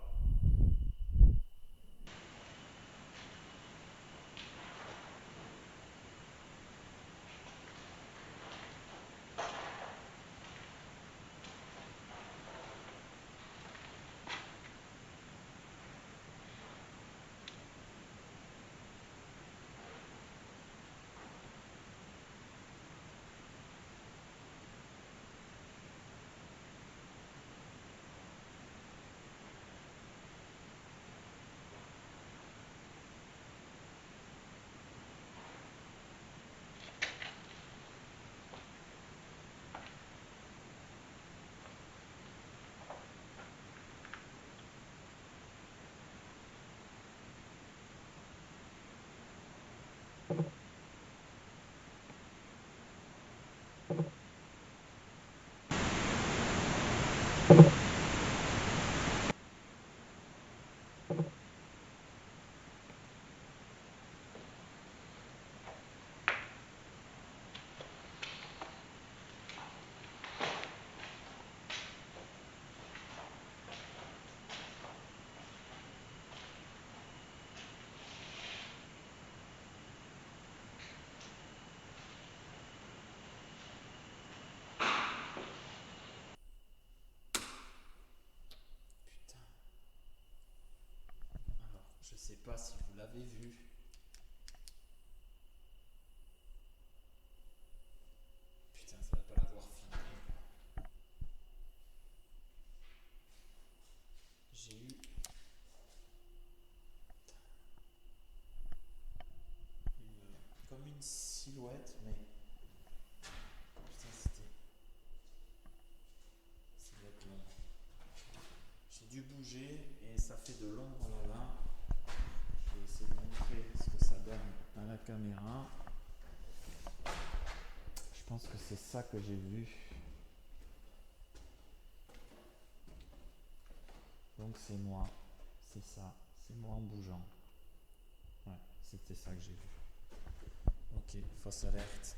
Je sais pas si vous l'avez vu. Putain, ça va pas l'avoir filmé. J'ai eu comme une silhouette, mais putain, ça doit être long. J'ai dû bouger et ça fait de l'ombre là-bas. Je vais essayer de montrer ce que ça donne à la caméra. Je pense que c'est ça que j'ai vu. Donc c'est moi. C'est ça. C'est moi en bougeant. Ouais, c'était ça que j'ai vu. Ok, fausse alerte.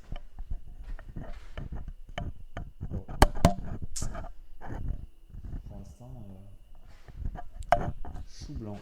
Bon. Pour l'instant, chou blanc.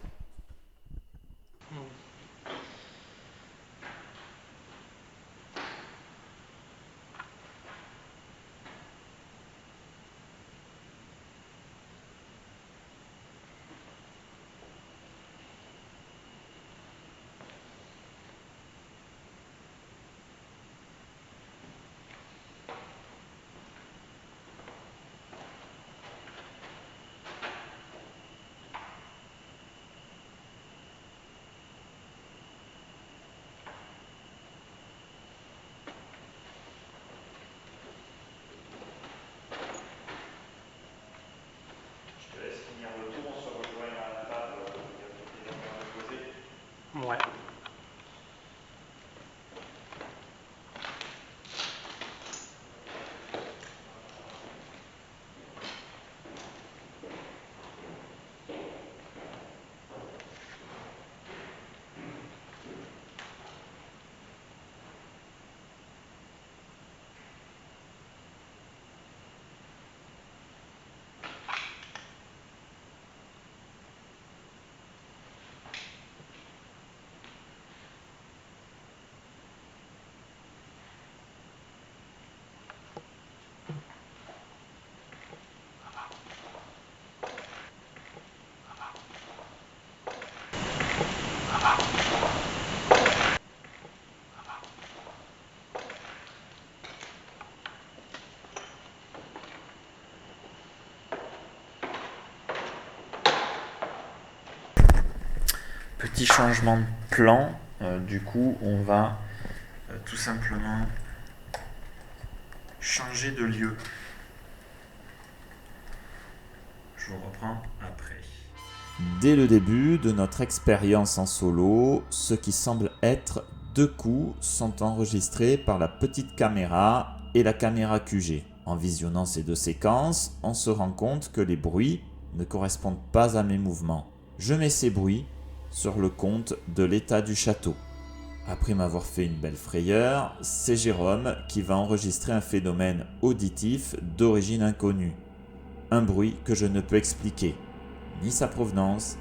Petit changement de plan. Du coup, on va tout simplement changer de lieu. Je vous reprends après. Dès le début de notre expérience en solo, ce qui semble être 2 coups sont enregistrés par la petite caméra et la caméra QG. En visionnant ces 2 séquences, on se rend compte que les bruits ne correspondent pas à mes mouvements. Je mets ces bruits sur le compte de l'état du château. Après m'avoir fait une belle frayeur, c'est Jérôme qui va enregistrer un phénomène auditif d'origine inconnue. Un bruit que je ne peux expliquer, ni sa provenance,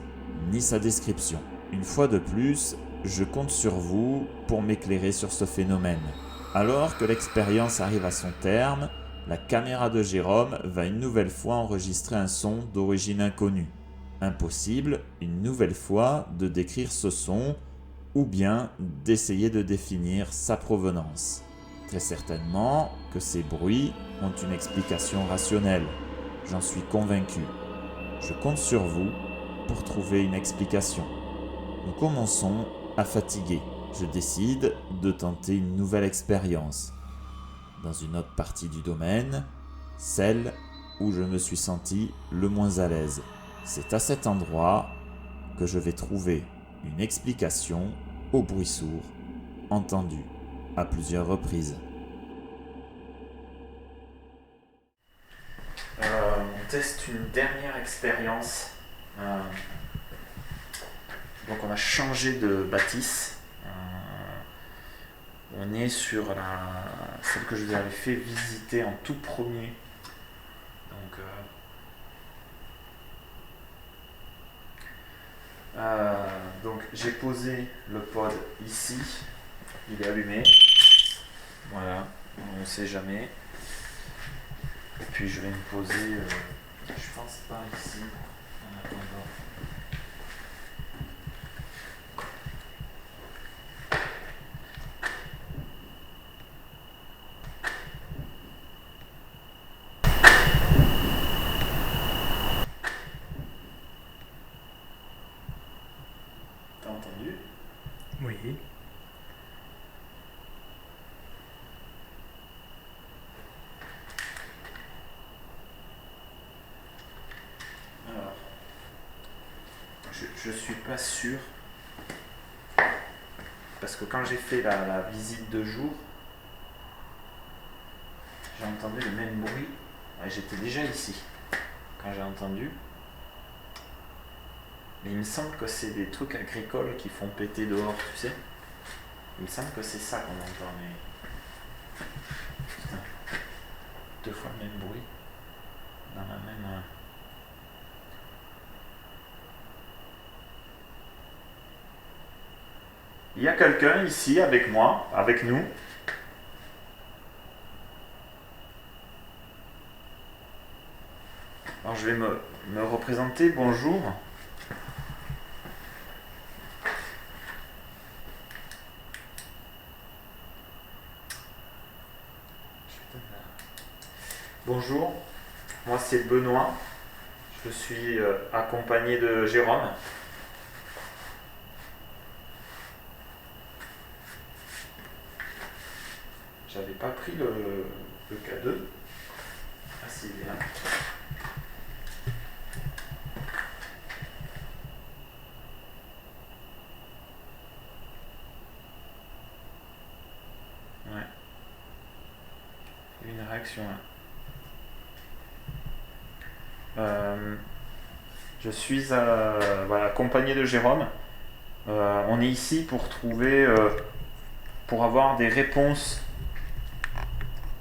ni sa description. Une fois de plus, je compte sur vous pour m'éclairer sur ce phénomène. Alors que l'expérience arrive à son terme, la caméra de Jérôme va une nouvelle fois enregistrer un son d'origine inconnue. Impossible, une nouvelle fois, de décrire ce son ou bien d'essayer de définir sa provenance. Très certainement que ces bruits ont une explication rationnelle. J'en suis convaincu. Je compte sur vous pour trouver une explication. Nous commençons à fatiguer. Je décide de tenter une nouvelle expérience. Dans une autre partie du domaine, celle où je me suis senti le moins à l'aise. C'est à cet endroit que je vais trouver une explication au bruit sourd entendu à plusieurs reprises. On teste une dernière expérience. Donc on a changé de bâtisse. On est sur celle que je vous avais fait visiter en tout premier. Donc j'ai posé le pod ici. Il est allumé. Voilà, on ne sait jamais. Et puis je vais me poser, je pense pas ici, en attendant. T'as entendu? Oui. Alors, je suis pas sûr, parce que quand j'ai fait la visite de jour, j'ai entendu le même bruit. Ouais, j'étais déjà ici quand j'ai entendu. Mais il me semble que c'est des trucs agricoles qui font péter dehors, tu sais. Il me semble que c'est ça qu'on entend, mais... Putain. 2 fois le même bruit. Dans la même... Il y a quelqu'un ici avec moi, avec nous. Alors je vais me représenter. Bonjour. Bonjour, moi c'est Benoît. Je suis accompagné de Jérôme. J'avais pas pris le K2. Ah si, il est là. Ouais. Il y a une réaction là. Je suis accompagné de Jérôme. On est ici pour trouver, pour avoir des réponses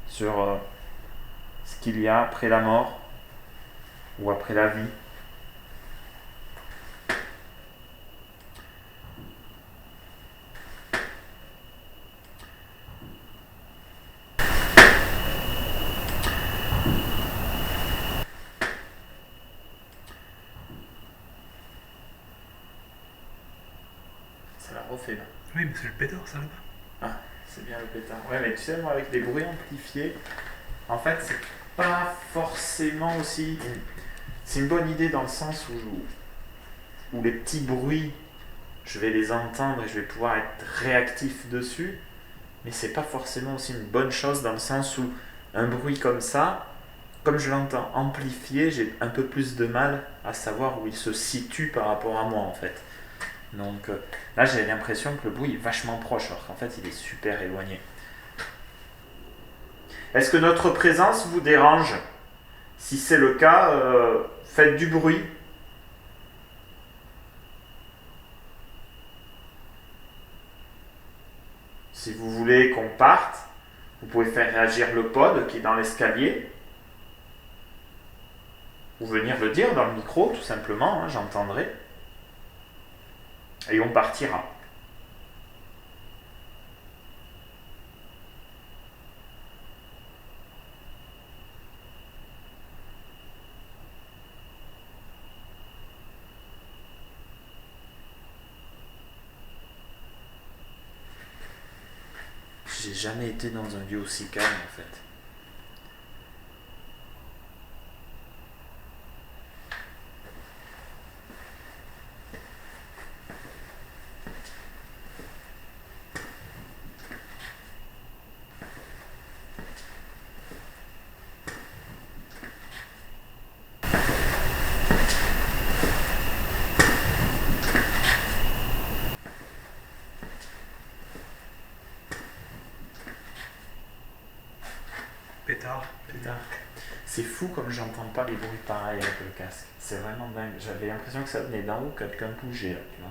sur ce qu'il y a après la mort ou après la vie. Ça la refait là. Oui, mais c'est le pétard, ça, là-bas. Ah, c'est bien le pétard. Ouais, mais tu sais, moi, avec les bruits amplifiés, en fait, c'est pas forcément aussi... C'est une bonne idée dans le sens où les petits bruits je vais les entendre et je vais pouvoir être réactif dessus, mais c'est pas forcément aussi une bonne chose dans le sens où un bruit comme ça, comme je l'entends amplifié, j'ai un peu plus de mal à savoir où il se situe par rapport à moi en fait. Donc là j'ai l'impression que le bruit est vachement proche alors qu'en fait il est super éloigné. Est-ce que notre présence vous dérange? Si c'est le cas, faites du bruit. Si vous voulez qu'on parte, vous pouvez faire réagir le pod qui est dans l'escalier. Ou venir le dire dans le micro, tout simplement, hein, j'entendrai. Et on partira. J'ai jamais été dans un lieu aussi calme en fait. Pétard. C'est fou comme j'entends pas les bruits pareils avec le casque. C'est vraiment dingue. J'avais l'impression que ça venait d'en haut, quelqu'un bougeait là, tu vois.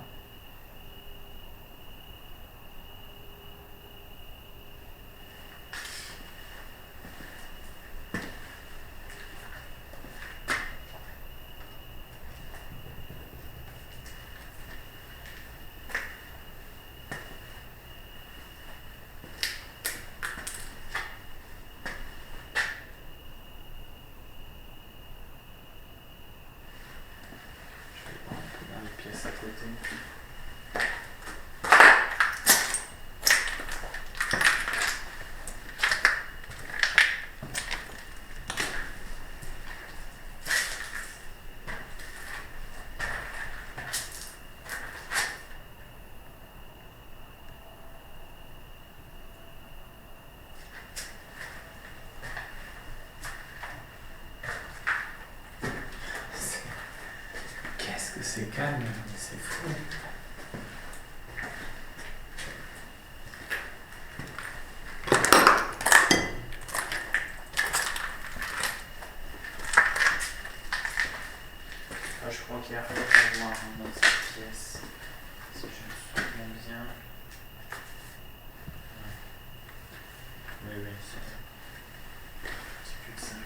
Je vais voir un peu dans les pièces à côté. Qu'est-ce que c'est calme, c'est fou. Ah, je crois qu'il y a rien à voir dans cette pièce. Si je me souviens bien. Oui, c'est un petit cul-de-sac.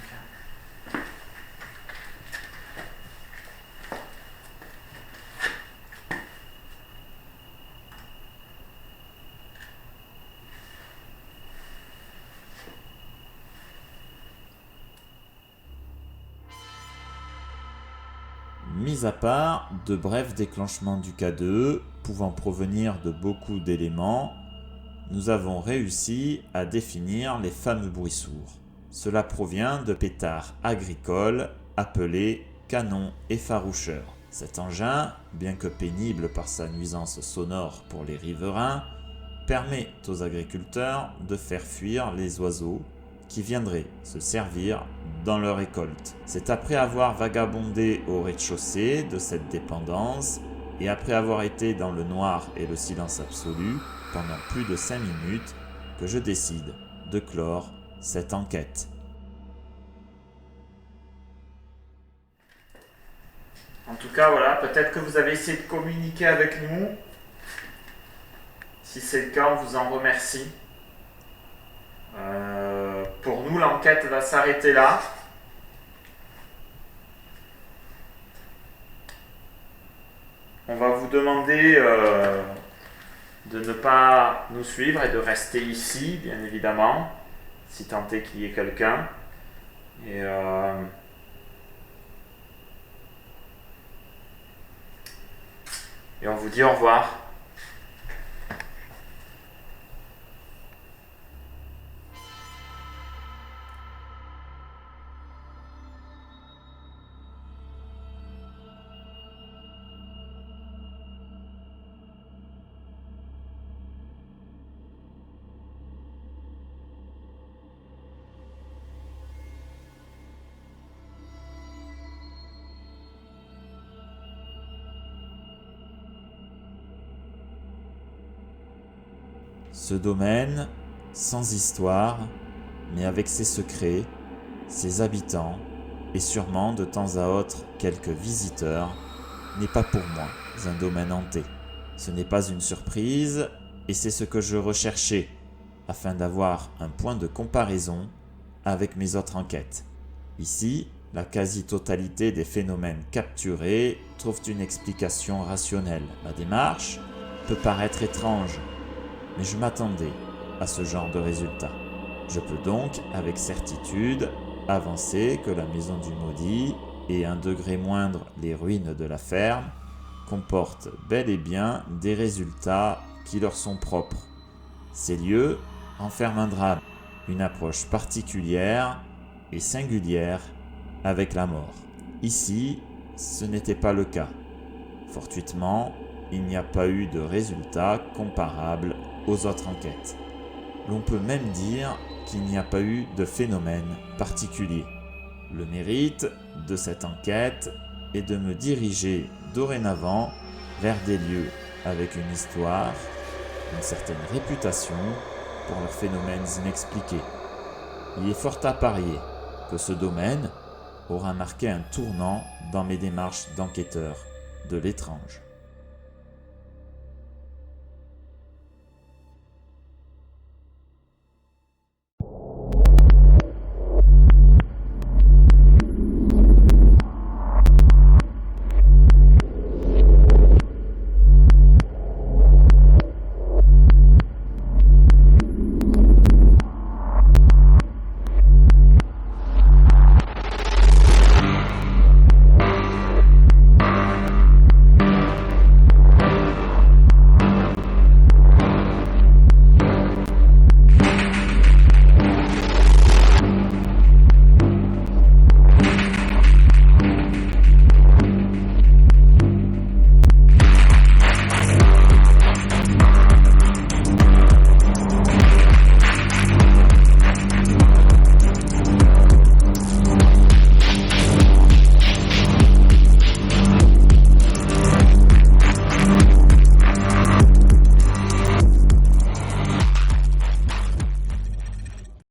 Mis à part de brefs déclenchements du K2, pouvant provenir de beaucoup d'éléments, nous avons réussi à définir les fameux bruits sourds. Cela provient de pétards agricoles appelés canons effaroucheurs. Cet engin, bien que pénible par sa nuisance sonore pour les riverains, permet aux agriculteurs de faire fuir les oiseaux qui viendraient se servir dans leur récolte. C'est après avoir vagabondé au rez-de-chaussée de cette dépendance et après avoir été dans le noir et le silence absolu pendant plus de 5 minutes que je décide de clore cette enquête. En tout cas, voilà, peut-être que vous avez essayé de communiquer avec nous. Si c'est le cas, on vous en remercie. Pour nous, l'enquête va s'arrêter là. On va vous demander de ne pas nous suivre et de rester ici, bien évidemment, si tant est qu'il y ait quelqu'un. Et on vous dit au revoir. Ce domaine, sans histoire, mais avec ses secrets, ses habitants et sûrement de temps à autre quelques visiteurs, n'est pas pour moi un domaine hanté. Ce n'est pas une surprise et c'est ce que je recherchais afin d'avoir un point de comparaison avec mes autres enquêtes. Ici, la quasi-totalité des phénomènes capturés trouvent une explication rationnelle. Ma démarche peut paraître étrange, mais je m'attendais à ce genre de résultat. Je peux donc, avec certitude, avancer que la maison du maudit et un degré moindre les ruines de la ferme comportent bel et bien des résultats qui leur sont propres. Ces lieux renferment un drame, une approche particulière et singulière avec la mort. Ici, ce n'était pas le cas. Fortuitement, il n'y a pas eu de résultats comparables aux autres enquêtes. L'on peut même dire qu'il n'y a pas eu de phénomène particulier. Le mérite de cette enquête est de me diriger dorénavant vers des lieux avec une histoire, une certaine réputation pour leurs phénomènes inexpliqués. Il est fort à parier que ce domaine aura marqué un tournant dans mes démarches d'enquêteur de l'étrange.